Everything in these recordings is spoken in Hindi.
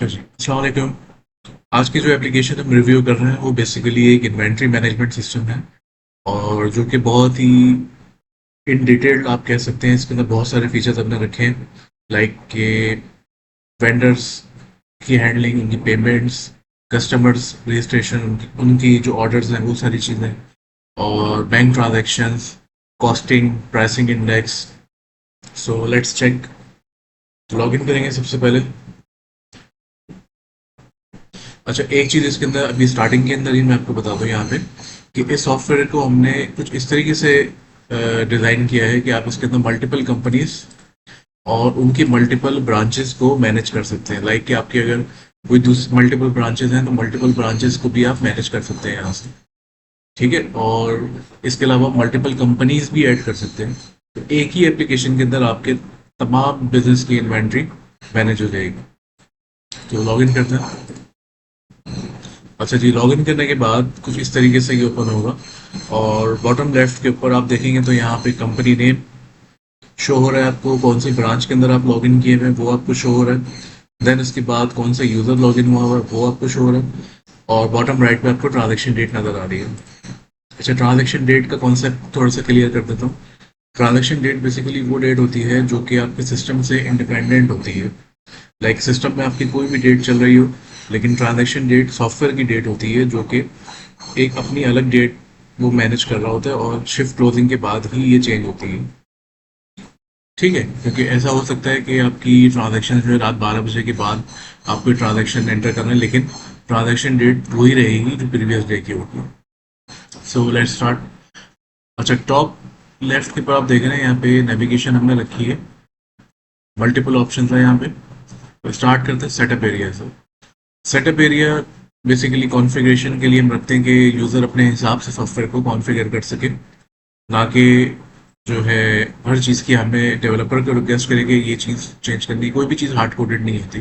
अच्छा जी, अस्सलाम वालेकुम। आज की जो एप्लीकेशन हम रिव्यू कर रहे हैं वो बेसिकली एक इन्वेंट्री मैनेजमेंट सिस्टम है और जो कि बहुत ही इन डिटेल्ड आप कह सकते हैं। इसके अंदर बहुत सारे फीचर्स हमने रखे हैं, लाइक के वेंडर्स की हैंडलिंग, उनकी पेमेंट्स, कस्टमर्स रजिस्ट्रेशन, उनकी जो ऑर्डर्स हैं वो सारी चीज़ें, और bank transactions, costing, pricing index. So let's check. तो लॉगिन करेंगे सबसे पहले। अच्छा, एक चीज़ इसके अंदर अभी स्टार्टिंग के अंदर ही मैं आपको बता दूं यहाँ पे कि इस सॉफ्टवेयर को हमने कुछ इस तरीके से डिज़ाइन किया है कि आप इसके अंदर मल्टीपल कंपनीज और उनकी मल्टीपल ब्रांचेस को मैनेज कर सकते हैं। लाइक कि आपके अगर कोई दूसरी मल्टीपल ब्रांचेस हैं तो मल्टीपल ब्रांचेस को भी आप मैनेज कर सकते हैं यहाँ से। ठीक है, और इसके अलावा मल्टीपल कंपनीज भी ऐड कर सकते हैं। तो एक ही एप्लीकेशन के अंदर आपके तमाम बिजनेस की इन्वेंट्री मैनेज हो जाएगी। तो लॉग इन करते हैं। अच्छा जी, लॉगिन करने के बाद कुछ इस तरीके से ये ओपन होगा और बॉटम लेफ्ट के ऊपर आप देखेंगे तो यहाँ पे कंपनी नेम शो हो रहा है आपको, कौन सी ब्रांच के अंदर आप लॉगिन किए हुए हैं वो आपको शो हो रहा है। देन उसके बाद कौन सा यूज़र लॉगिन हुआ हुआ है वो आपको शो हो रहा है, और बॉटम राइट पे आपको ट्रांजेक्शन डेट नज़र आ रही है। अच्छा, ट्रांजेक्शन डेट का कॉन्सेप्ट थोड़ा सा क्लियर कर देता हूँ। ट्रांजेक्शन डेट बेसिकली वो डेट होती है जो कि आपके सिस्टम से इंडिपेंडेंट होती है। लाइक सिस्टम में आपकी कोई भी डेट चल रही हो, लेकिन ट्रांजैक्शन डेट सॉफ्टवेयर की डेट होती है जो कि एक अपनी अलग डेट वो मैनेज कर रहा होता है, और शिफ्ट क्लोजिंग के बाद ही ये चेंज होती है। ठीक है, क्योंकि ऐसा हो सकता है कि आपकी ट्रांजैक्शन जो है रात 12 बजे के बाद आप कोई ट्रांजैक्शन एंटर करना है, लेकिन ट्रांजैक्शन डेट वही रहेगी जो प्रीवियस डे की होगी। So let's start. अच्छा, टॉप लेफ्ट के ऊपर आप देख रहे हैं यहाँ पे नेविगेशन हमने रखी है, मल्टीपल ऑप्शन है यहाँ पे। तो स्टार्ट करते हैं सेटअप एरिया से। सेटअप एरिया बेसिकली कॉन्फ़िगरेशन के लिए हम रखते हैं कि यूज़र अपने हिसाब से सॉफ्टवेयर को कॉन्फ़िगर कर सके, ना कि जो है हर चीज़ की हमें डेवलपर को रिक्वेस्ट करेंगे ये चीज़ चेंज करनी। कोई भी चीज़ हार्ड कोडेड नहीं होती,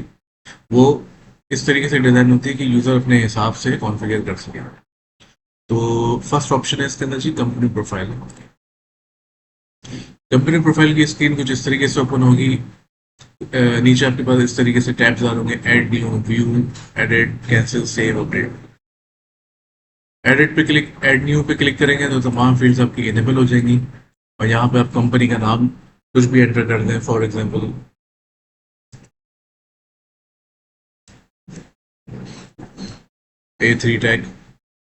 वो इस तरीके से डिज़ाइन होती है कि यूज़र अपने हिसाब से कॉन्फ़िगर कर सके। तो फर्स्ट ऑप्शन है इसके अंदर जी, कंपनी प्रोफाइल। कंपनी प्रोफाइल की स्क्रीन कुछ इस तरीके से ओपन होगी। नीचे आपके पास इस तरीके से टैब्स आ होंगे, add new, view, edit, cancel, save, update. Edit पे क्लिक ऐड न्यू पे क्लिक करेंगे तो तमाम फील्ड्स आपकी इनेबल हो जाएंगी, और यहाँ पे आप कंपनी का नाम कुछ भी एंटर कर दें, फॉर एग्जांपल A3 टैग,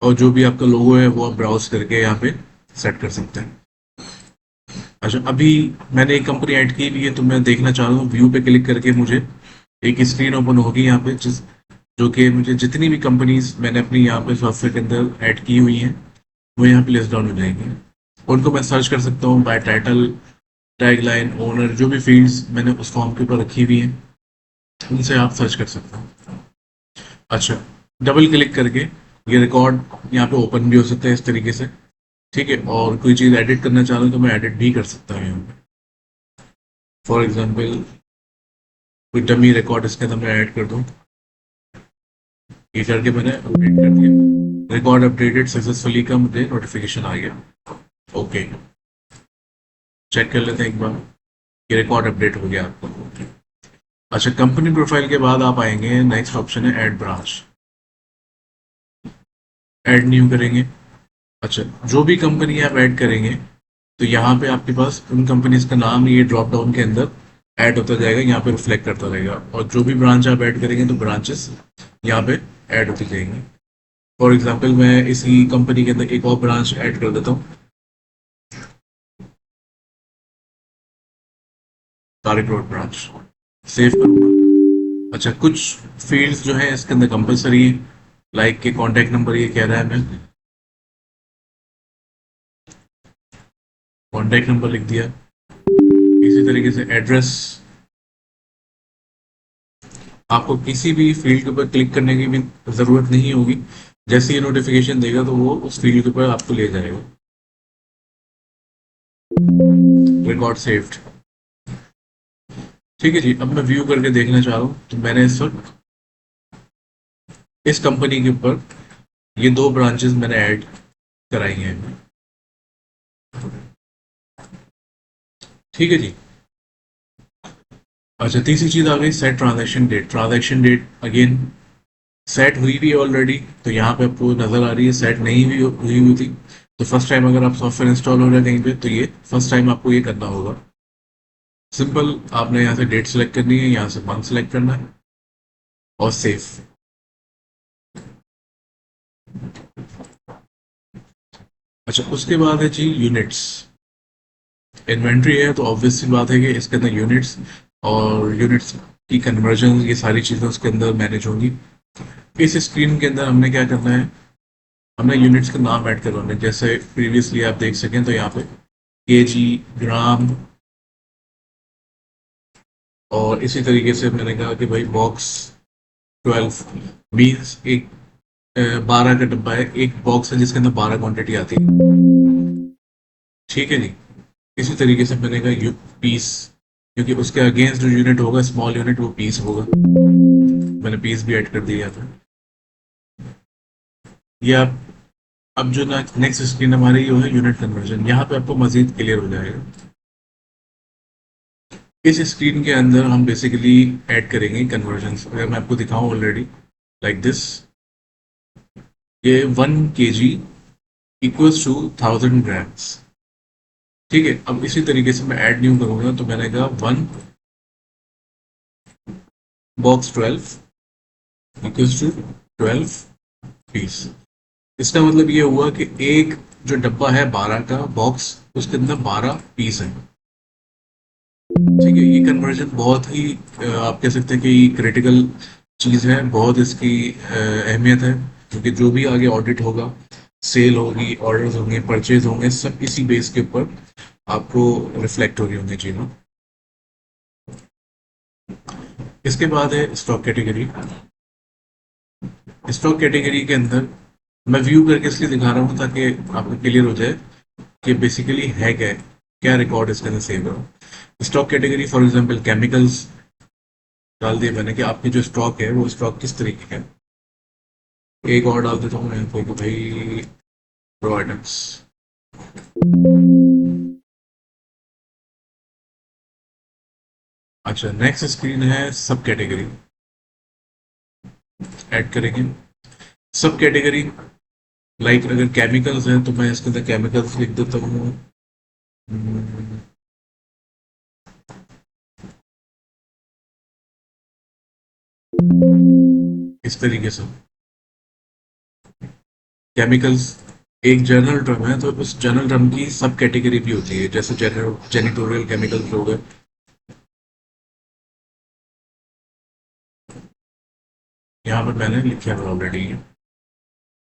और जो भी आपका लोगो है वो आप ब्राउज करके यहाँ पे सेट कर सकते हैं। अच्छा, अभी मैंने एक कंपनी ऐड की भी है तो मैं देखना चाह रहा हूँ, व्यू पे क्लिक करके मुझे एक स्क्रीन ओपन होगी यहाँ पे, जो कि मुझे जितनी भी कंपनीज मैंने अपनी यहाँ पे सॉफ्टवेयर के अंदर ऐड की हुई हैं वो यहाँ पे लिस्ट डाउन हो जाएंगी। उनको मैं सर्च कर सकता हूँ बाय टाइटल, टैगलाइन, ओनर, जो भी फील्ड्स मैंने उस फॉर्म के ऊपर रखी हुई हैं उनसे आप सर्च कर सकते हो। अच्छा, डबल क्लिक करके ये रिकॉर्ड यहाँ पे ओपन भी हो सकता है इस तरीके से। ठीक है, और कोई चीज़ एडिट करना चाह रहा हूँ तो मैं एडिट भी कर सकता हूँ यहाँ पे। फॉर एग्जाम्पल कोई डमी रिकॉर्ड इसके अंदर मैं ऐड कर दूँ, ये करके मैंने अपडेट कर दिया। रिकॉर्ड अपडेटेड सक्सेसफुली का मुझे नोटिफिकेशन आ गया। ओके, चेक कर लेते हैं एक बार, ये रिकॉर्ड अपडेट हो गया आपको। अच्छा, कंपनी प्रोफाइल के बाद आप आएंगे, नेक्स्ट ऑप्शन है ऐड ब्रांच। ऐड न्यू करेंगे। अच्छा, जो भी कंपनी आप ऐड करेंगे तो यहाँ पे आपके पास उन कंपनीज का नाम ये ड्रॉप डाउन के अंदर ऐड होता जाएगा, यहाँ पे रिफ्लेक्ट करता रहेगा, और जो भी ब्रांच आप ऐड करेंगे तो ब्रांचेस यहाँ पे ऐड होती जाएंगी। फॉर एग्जांपल मैं इसी कंपनी के अंदर एक और ब्रांच ऐड कर देता हूँ, तारिक रोड ब्रांच। सेव करूँगा। अच्छा, कुछ फील्ड्स जो है इसके अंदर कंपलसरी है, लाइक के कॉन्टैक्ट नंबर ये कह रहा है, मैं कॉन्टैक्ट नंबर लिख दिया। इसी तरीके से एड्रेस, आपको किसी भी फील्ड के ऊपर क्लिक करने की भी ज़रूरत नहीं होगी, जैसे ही नोटिफिकेशन देगा तो वो उस फील्ड के ऊपर आपको ले जाएगा। Record saved. ठीक है जी, अब मैं व्यू करके देखना चाह रहा हूँ तो मैंने इस वक्त इस कंपनी के ऊपर ये दो ब्रांचेस मैंने ऐड कराई हैं। ठीक है जी। अच्छा, तीसरी चीज आ गई set transaction date. Transaction date again set हुई भी ऑलरेडी, तो यहाँ पे आपको नजर आ रही है सेट नहीं हुई थी। तो फर्स्ट टाइम अगर आप सॉफ्टवेयर इंस्टॉल हो रहा है कहीं पे, तो ये फर्स्ट टाइम आपको ये करना होगा। सिंपल, आपने यहाँ से डेट सेलेक्ट करनी है, यहाँ से मंथ सेलेक्ट करना है और सेव। अच्छा, उसके बाद है जी यूनिट्स। इन्वेंट्री है तो ऑब्वियस सी बात है कि इसके अंदर यूनिट्स और यूनिट्स की कन्वर्जन, ये सारी चीज़ें उसके अंदर मैनेज होंगी। इस स्क्रीन के अंदर हमने क्या करना है, हमने यूनिट्स का नाम ऐड करवाना है। जैसे प्रीवियसली आप देख सकें तो यहाँ पे केजी, ग्राम, और इसी तरीके से मैंने कहा कि भाई बॉक्स 12 मीन्स एक 12 का डब्बा है, एक बॉक्स है जिसके अंदर 12 क्वांटिटी आती है। ठीक है जी। इसी तरीके से मैंने कहा यू पीस, क्योंकि उसके अगेंस्ट जो यूनिट होगा स्मॉल यूनिट, वो पीस होगा। मैंने पीस भी ऐड कर दिया था। ये आप अब जो नेक्स्ट स्क्रीन हमारी वो है यूनिट कन्वर्जन। यहाँ पे आपको मजीद क्लियर हो जाएगा। इस स्क्रीन के अंदर हम बेसिकली ऐड करेंगे कन्वर्जन। अगर मैं आपको दिखाऊं ऑलरेडी लाइक दिस, ये 1 kg इक्वल्स टू 1000 ग्राम्स। ठीक है, अब इसी तरीके से मैं ऐड न्यू करूंगा, तो मैंने कहा 1 box 12 इक्वल्स टू 12 पीस। इसका मतलब ये हुआ कि एक जो डब्बा है 12 का बॉक्स, उसके अंदर 12 पीस है। ठीक है, ये कन्वर्जन बहुत ही आप कह सकते हैं कि क्रिटिकल चीज़ है, बहुत इसकी अहमियत है। क्योंकि जो भी आगे ऑडिट होगा, सेल होगी, ऑर्डर्स होंगे, परचेज होंगे, सब इसी बेस के ऊपर आपको रिफ्लेक्ट हो रही होंगी चीज़ें। इसके बाद है स्टॉक कैटेगरी। स्टॉक कैटेगरी के अंदर मैं व्यू करके इसलिए दिखा रहा हूँ ताकि आपको क्लियर हो जाए कि बेसिकली है क्या, क्या रिकॉर्ड इसके अंदर सेव है। Stock category for example chemicals डाल दिया मैंने कि आपके जो स्टॉक है वो स्टॉक किस तरीके का है। एक और डाल देता हूँ मैं यहाँ पे कि भाई रॉ आइटम्स। अच्छा, नेक्स्ट स्क्रीन है सब कैटेगरी। ऐड करेंगे सब कैटेगरी। लाइक अगर केमिकल्स है तो मैं इसके अंदर केमिकल्स लिख देता हूँ। हम्म, इस तरीके से केमिकल्स एक जनरल टर्म है, तो उस जनरल टर्म की सब कैटेगरी भी होती है, जैसे जेनिटोरियल केमिकल्स हो गए। यहाँ पर मैंने लिखा है ऑलरेडी।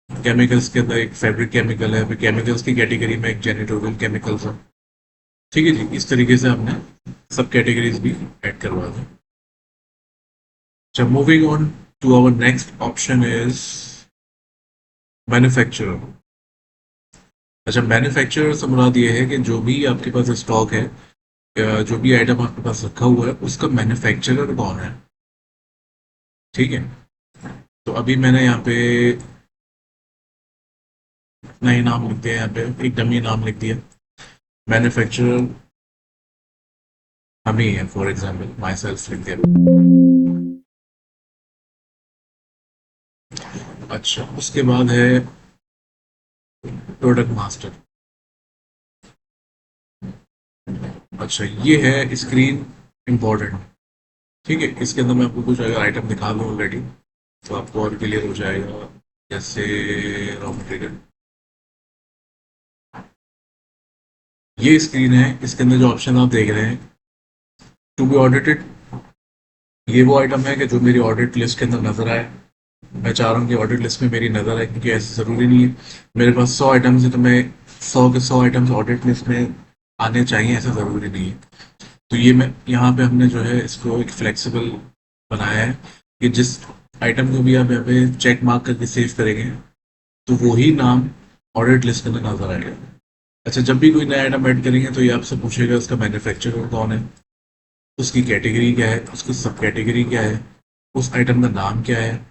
केमिकल्स के अंदर एक फैब्रिक केमिकल है, फिर केमिकल्स की कैटेगरी में एक जेनिटोरियल केमिकल्स है। ठीक है जी, इस तरीके से हमने सब कैटेगरीज भी ऐड करवा दी। जब moving on to our next option is manufacturer. अच्छा, मैन्युफैक्चरर से मुराद ये है कि जो भी आपके पास स्टॉक है, जो भी आइटम आपके पास रखा हुआ है, उसका मैन्युफैक्चरर कौन है। ठीक है, तो अभी मैंने यहाँ पे नए नाम लिख दिया, यहाँ पे एक डमी नाम लिख दिया। मैन्युफैक्चरर हम ही है, फॉर एग्जाम्पल माई सेल्फ लिख दिया। अच्छा, उसके बाद है प्रोडक्ट मास्टर। अच्छा, ये है स्क्रीन इम्पोर्टेंट। ठीक है, इसके अंदर मैं आपको कुछ अगर आइटम दिखा दूँ ऑलरेडी तो आपको और क्लियर हो जाएगा। जैसे रॉ मटेरियल, ये स्क्रीन है, इसके अंदर जो ऑप्शन आप देख रहे हैं टू बी ऑडिटेड, ये वो आइटम है कि जो मेरी ऑडिट लिस्ट के अंदर नजर आए। मैं चाह रहा हूँ कि ऑडिट लिस्ट में मेरी नजर आए, क्योंकि ऐसे ज़रूरी नहीं है मेरे पास 100 आइटम्स है तो मैं 100 के 100 आइटम्स ऑडिट लिस्ट में आने चाहिए, ऐसा ज़रूरी नहीं है। तो ये मैं यहाँ पे हमने जो है इसको एक फ्लेक्सिबल बनाया है कि जिस आइटम को भी आप यहाँ पे चेक मार्क करके सेव करेंगे तो वही नाम ऑडिट लिस्ट के अंदर नजर आएगा। अच्छा, जब भी कोई नया आइटम ऐड करेंगे तो ये आपसे पूछेगा उसका मैन्युफैक्चरर कौन है, उसकी कैटेगरी क्या है, उसकी सब कैटेगरी क्या है, उस आइटम का नाम क्या है,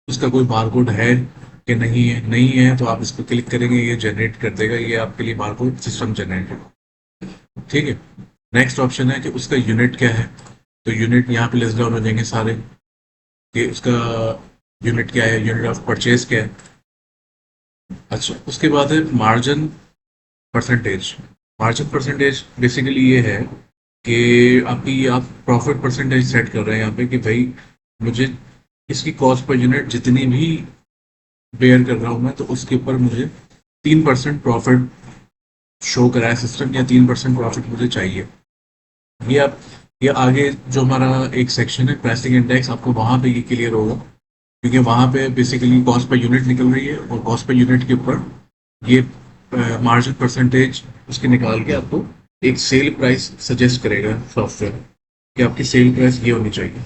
उसका कोई बारकोड है कि नहीं है। नहीं है तो आप इस पर क्लिक करेंगे, ये जनरेट कर देगा, ये आपके लिए बारकोड सिस्टम जनरेट। ठीक है, नेक्स्ट ऑप्शन है कि उसका यूनिट क्या है। तो यूनिट यहाँ पे लिस्ट डाउन हो जाएंगे सारे, कि उसका यूनिट क्या है, यूनिट ऑफ परचेज क्या है। अच्छा, उसके बाद है margin percentage. Margin percentage basically ये है कि आपकी आप प्रॉफिट परसेंटेज सेट कर रहे हैं यहाँ पे, कि भाई मुझे इसकी कॉस्ट पर यूनिट जितनी भी बेयर कर रहा हूँ मैं, तो उसके ऊपर मुझे 3% प्रॉफिट शो कराए सिस्टम, या 3% प्रॉफिट मुझे चाहिए। ये आप, ये आगे जो हमारा एक सेक्शन है प्राइसिंग इंडेक्स, आपको वहां पे ये क्लियर होगा, क्योंकि वहां पे बेसिकली कॉस्ट पर यूनिट निकल रही है, और कॉस्ट पर यूनिट के ऊपर ये मार्जिन परसेंटेज उसके निकाल के आपको एक सेल प्राइस सजेस्ट करेगा सॉफ्टवेयर, कि आपकी सेल प्राइस ये होनी चाहिए।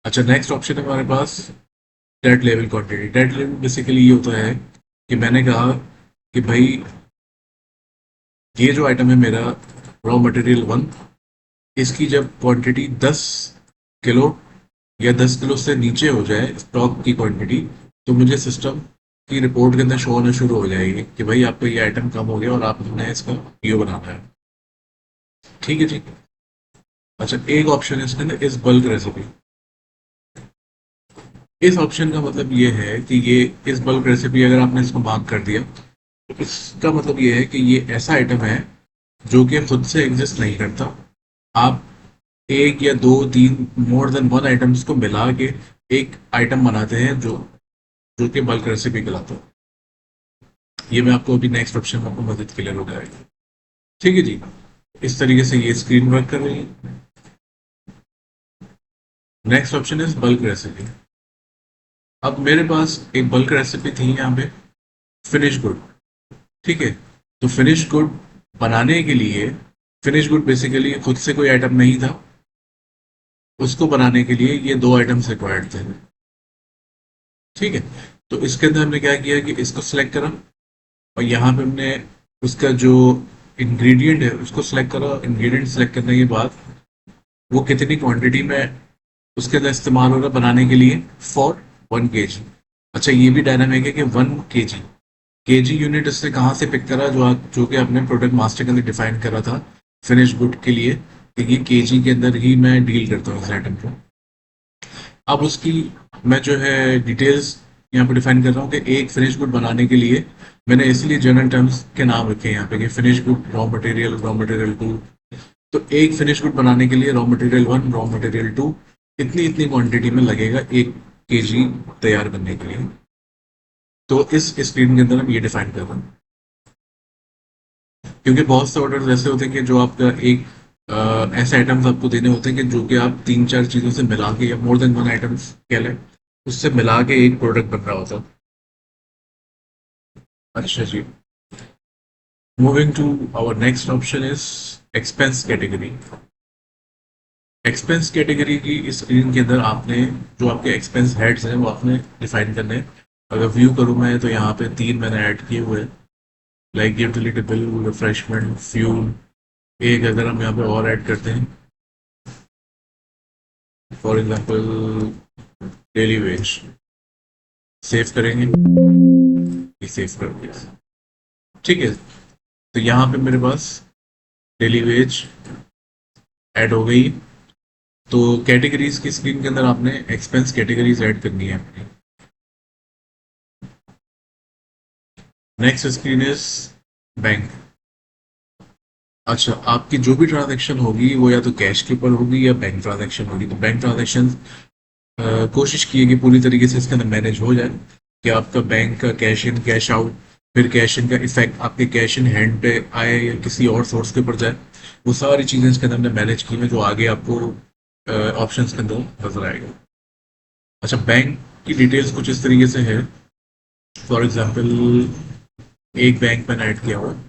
अच्छा, नेक्स्ट ऑप्शन है हमारे पास date level quantity. Date level basically ये होता है कि मैंने कहा कि भाई ये जो आइटम है मेरा रॉ मटेरियल वन, इसकी जब क्वांटिटी 10 किलो या 10 किलो से नीचे हो जाए स्टॉक की क्वांटिटी, तो मुझे सिस्टम की रिपोर्ट के अंदर शो होना शुरू हो जाएगी कि भाई आपका ये आइटम कम हो गया और आपने इसका पीओ बनाना है। ठीक है, ठीक है। अच्छा, एक ऑप्शन है इसके अंदर इस बल्क रेसिपी। इस ऑप्शन का मतलब ये है कि ये इस बल्क रेसिपी अगर आपने इसको मार्क कर दिया, तो इसका मतलब ये है कि ये ऐसा आइटम है जो कि खुद से एग्जिस्ट नहीं करता। आप एक या दो तीन मोर देन वन आइटम्स को मिला के एक आइटम बनाते हैं जो जो कि बल्क रेसिपी कहलाता है। ये मैं आपको अभी नेक्स्ट ऑप्शन में आपको मदद क्लियर हो जाएगी। ठीक है जी। इस तरीके से ये स्क्रीन वर्क कर रही है। Next option is bulk recipe. अब मेरे पास एक बल्क रेसिपी थी यहाँ पे, फिनिश गुड। ठीक है, तो फिनिश गुड बनाने के लिए, फिनिश गुड बेसिकली खुद से कोई आइटम नहीं था, उसको बनाने के लिए ये दो आइटम्स रिक्वायर्ड थे। ठीक है, तो इसके अंदर हमने क्या किया कि इसको सिलेक्ट करा, और यहाँ पे हमने उसका जो इंग्रेडिएंट है उसको सिलेक्ट करा। इंग्रेडिएंट सिलेक्ट करने के बाद वो कितनी क्वांटिटी में उसके अंदर इस्तेमाल हो रहा है बनाने के लिए, फॉर 1 kg। अच्छा, ये भी डायनामिक है कि 1 kg, केजी यूनिट इससे कहाँ से पिक करा, जो कि आपने प्रोडक्ट मास्टर के अंदर डिफाइन करा था फिनिश गुड के लिए, कि ये केजी के अंदर ही मैं डील करता हूँ इस आइटम को। अब उसकी मैं जो है डिटेल्स यहाँ पे डिफाइन कर रहा हूँ, कि एक फिनिश गुड बनाने के लिए मैंने इसलिए जनरल टर्म्स के नाम रखे हैं यहाँ पे, कि finish good, raw material two. तो एक फिनिश गुड बनाने के लिए raw material one, raw material two, इतनी इतनी क्वांटिटी में लगेगा 1 kg तैयार करने के लिए। तो इस स्क्रीन के अंदर हम ये डिफाइन कर रहे हैं, क्योंकि बहुत से ऑर्डर ऐसे होते हैं कि जो आपका एक ऐसे आइटम्स आपको देने होते हैं कि जो कि आप तीन चार चीज़ों से मिला के, या मोर देन वन आइटम्स कह लें, उससे मिला के एक प्रोडक्ट बन रहा होता है। अच्छा जी। Moving to our next option is expense category. Expense category की स्क्रीन के अंदर आपने जो आपके एक्सपेंस हेड्स हैं वो आपने डिफाइन करने हैं। अगर व्यू करूँ मैं, तो यहाँ पे तीन मैंने ऐड किए हुए हैं, like utility bill, refreshment, fuel. एक अगर हम यहाँ पे और ऐड करते हैं, for example daily veg, save करेंगे, ये सेव कर दिया। ठीक है, तो यहाँ पे मेरे पास डेली वेज ऐड हो गई। तो कैटेगरीज की स्क्रीन के अंदर आपने एक्सपेंस कैटेगरीज ऐड करनी है अपनी। Next screen is bank. अच्छा, आपकी जो भी ट्रांजैक्शन होगी वो या तो कैश के ऊपर होगी या बैंक ट्रांजैक्शन होगी। तो बैंक ट्रांजैक्शन कोशिश की कि पूरी तरीके से इसके अंदर मैनेज हो जाए, कि आपका बैंक का कैश इन कैश आउट, फिर कैश इन का इफेक्ट आपके कैश इन हैंड पे आए या किसी और सोर्स के ऊपर जाए, वो सारी चीज़ें इसके अंदर हमने मैनेज की हैं, जो आगे आपको ऑप्शंस के अंदर नजर आएगा। अच्छा, बैंक की डिटेल्स कुछ इस तरीके से है। फॉर एग्जांपल एक बैंक मैंने ऐड किया हुआ है।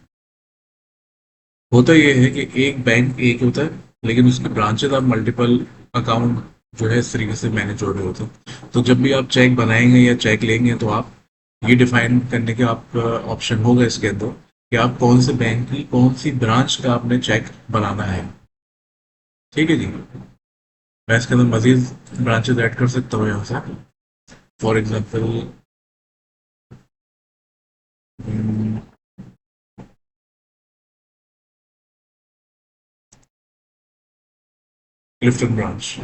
होता ये है कि एक बैंक एक होता है, लेकिन उसके ब्रांचेस आप मल्टीपल अकाउंट जो है इस तरीके से मैनेज हो रहे होते हैं। तो जब भी आप चेक बनाएंगे या चेक लेंगे, तो आप ये डिफाइन करने के आप ऑप्शन होगा इसके अंदर, कि आप कौन से बैंक की कौन सी ब्रांच का आपने चेक बनाना है। ठीक है जी। मैं इसके अंदर मजीद ब्रांचेस ऐड कर सकता हूँ यहाँ से। फॉर एग्जाम्पल क्लिफ्टन ब्रांच,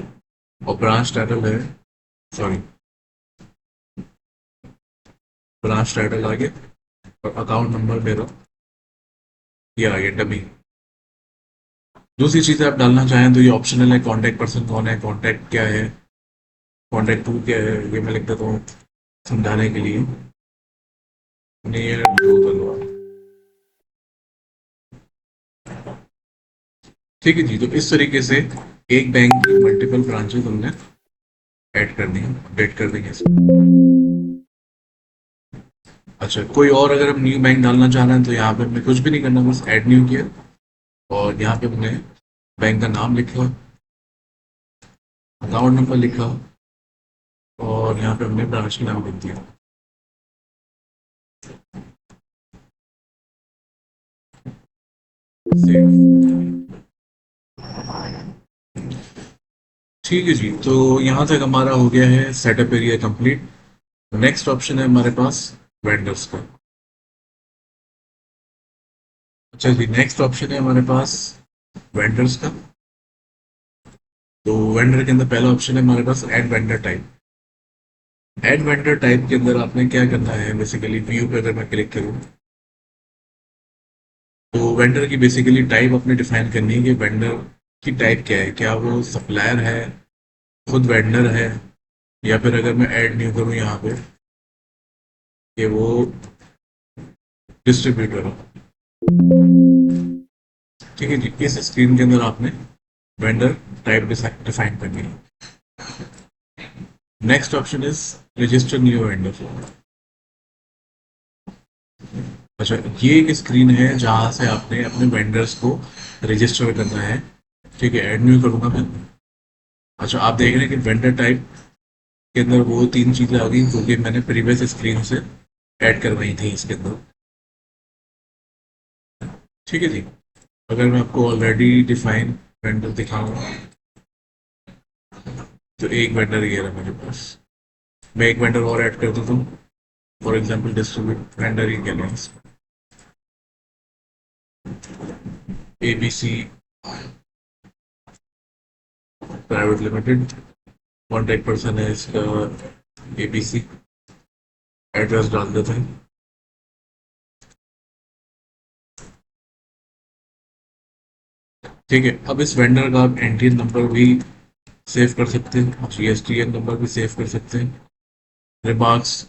और ब्रांच टाइटल है, सॉरी, ब्रांच टाइटल आगे और अकाउंट नंबर मेरा ये आगे डमी। दूसरी चीज़ आप डालना चाहें तो ये ऑप्शनल है, कॉन्टैक्ट पर्सन कौन है, कॉन्टैक्ट क्या है, कॉन्टैक्ट टू क्या है, ये मैं लिख देता हूँ समझाने के लिए, नियर टू तलवार। ठीक है जी, तो इस तरीके से एक बैंक की मल्टीपल ब्रांचेस हमने ऐड कर दी, अपडेट कर देंगे इसको। अच्छा, कोई और अगर हम न्यू बैंक डालना चाह रहे हैं तो यहाँ पे हमें कुछ भी नहीं करना, बस ऐड न्यू किया और यहाँ पे हमने बैंक का नाम लिखा, अकाउंट नंबर लिखा और यहाँ पे हमने ब्रांच का नाम लिख दिया। सेव। ठीक है जी, तो यहाँ तक हमारा हो गया है setup area complete. Next option है हमारे पास वेंडर्स का। अच्छा जी, नेक्स्ट ऑप्शन है हमारे पास वेंडर्स का। तो वेंडर के अंदर पहला ऑप्शन है हमारे पास add vendor type. Add vendor type के अंदर आपने क्या करना है, बेसिकली व्यू पे अगर मैं क्लिक करूँ तो वेंडर की बेसिकली टाइप अपने डिफाइन करनी है कि वेंडर की टाइप क्या है, क्या वो सप्लायर है, खुद वेंडर है, या फिर अगर मैं ऐड न्यू करूँ यहाँ पे कि वो डिस्ट्रीब्यूटर है। ठीक है जी, इस स्क्रीन के अंदर आपने वेंडर टाइप डिफाइन करनी है। Next option is register new vendor. अच्छा, ये एक स्क्रीन है जहां से आपने अपने वेंडर्स को रजिस्टर करना है। ठीक है, ऐड न्यू करूंगा मैं। अच्छा, आप देख रहे हैं कि वेंडर टाइप के अंदर वो तीन चीजें आ गई जो कि मैंने प्रीवियस स्क्रीन से ऐड करवाई थी इसके अंदर। ठीक है जी, अगर मैं आपको ऑलरेडी डिफाइन वेंडर दिखाऊंगा तो एक वेंडर ये रहा मेरे पास। मैं एक वेंडर और ऐड कर देता हूँ, फॉर एग्जाम्पल डिस्ट्रीब्यूट वेंडर ही कह लें, ABC private limited, contact person है इसका ABC, एड्रेस डाल देते हैं। ठीक है, अब इस वेंडर का आप एनटीएन नंबर भी सेव कर सकते हैं, GSTN नंबर भी सेव कर सकते हैं। रिमार्क्स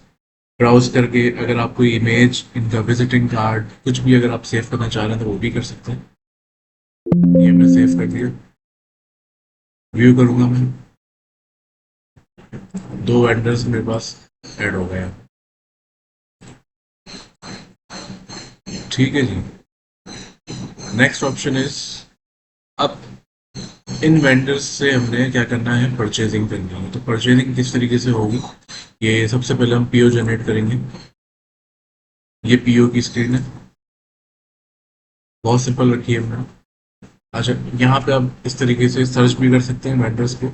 ब्राउज करके अगर आप कोई इमेज, इनका विजिटिंग कार्ड, कुछ भी अगर आप सेव करना चाह रहे हैं तो वो भी कर सकते हैं। ये मैं सेव कर दिया। व्यू करूंगा मैं, दो वेंडर्स मेरे पास ऐड हो गए। ठीक है जी, नेक्स्ट ऑप्शन इज, अब इन वेंडर्स से हमने क्या करना है, परचेजिंग करनी है। तो परचेजिंग किस तरीके से होगी, ये सबसे पहले हम पीओ जनरेट करेंगे। ये पीओ की स्क्रीन है, बहुत सिंपल रखी है हमने। अच्छा, यहाँ पे आप इस तरीके से सर्च भी कर सकते हैं वेंडर्स को।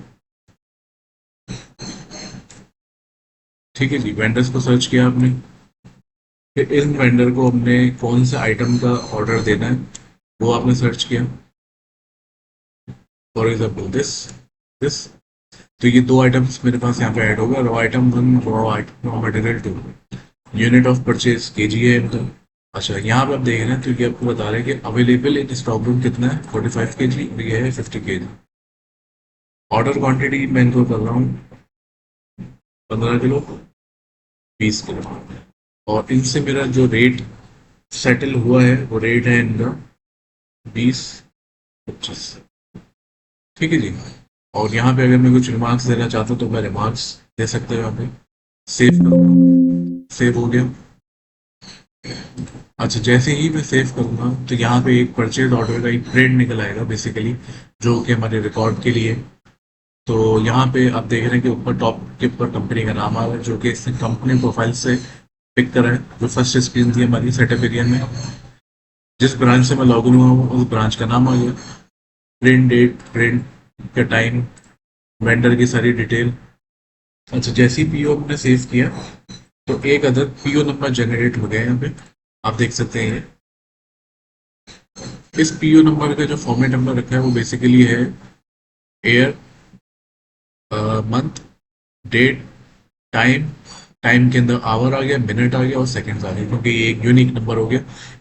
ठीक है जी, वेंडर्स को सर्च किया आपने, फिर इन वेंडर को हमने कौन से आइटम का ऑर्डर देना है वो आपने सर्च किया, फॉर एग्जाम्पल दिस दिस। तो ये दो आइटम्स मेरे पास यहाँ पे ऐड हो गए, raw item 1, raw material 2, unit of purchase KG है इनका। अच्छा, यहाँ पे आप देख रहे हैं तो ये आपको बता रहे हैं कि अवेलेबल इन स्टॉक रूम कितना है, 45 kg, और ये है 50 kg। ऑर्डर क्वांटिटी मैं इनको कर रहा हूँ 15 किलो, 20 किलो, और इनसे मेरा जो रेट सेटल हुआ है वो रेट है इनका 20-25। ठीक है जी, और यहाँ पे अगर मैं कुछ रिमार्क्स देना चाहता हूँ तो मैं रिमार्क्स दे सकते हैं यहाँ पे। सेव करूँगा, सेव हो गया। अच्छा, जैसे ही मैं सेव करूँगा तो यहाँ पे एक परचेज ऑर्डर का एक प्रिंट निकल आएगा बेसिकली, जो कि हमारे रिकॉर्ड के लिए। तो यहाँ पे आप देख रहे हैं कि ऊपर टॉप के ऊपर कंपनी का नाम आ रहा है, जो कि इस कंपनी प्रोफाइल से पिक करा है। जो फर्स्ट स्क्रीन थी हमारी सेटअप एरिया में, जिस ब्रांच से मैं लॉग इन हुआ हूँ उस ब्रांच का नाम आ गया, प्रिंट डेट, प्रिंट का टाइम, वेंडर की सारी डिटेल। अच्छा, जैसे ही पीओ हमने सेव किया तो एक अदर पीओ नंबर जनरेट हो गया यहाँ पे, आप देख सकते हैं। इस पीओ नंबर का जो फॉर्मेट नंबर रखा है वो बेसिकली है year, month, date, time, time के अंदर आवर आ गया, मिनट आ गया और सेकंड्स आ गए, क्योंकि ये एक यूनिक नंबर हो गया।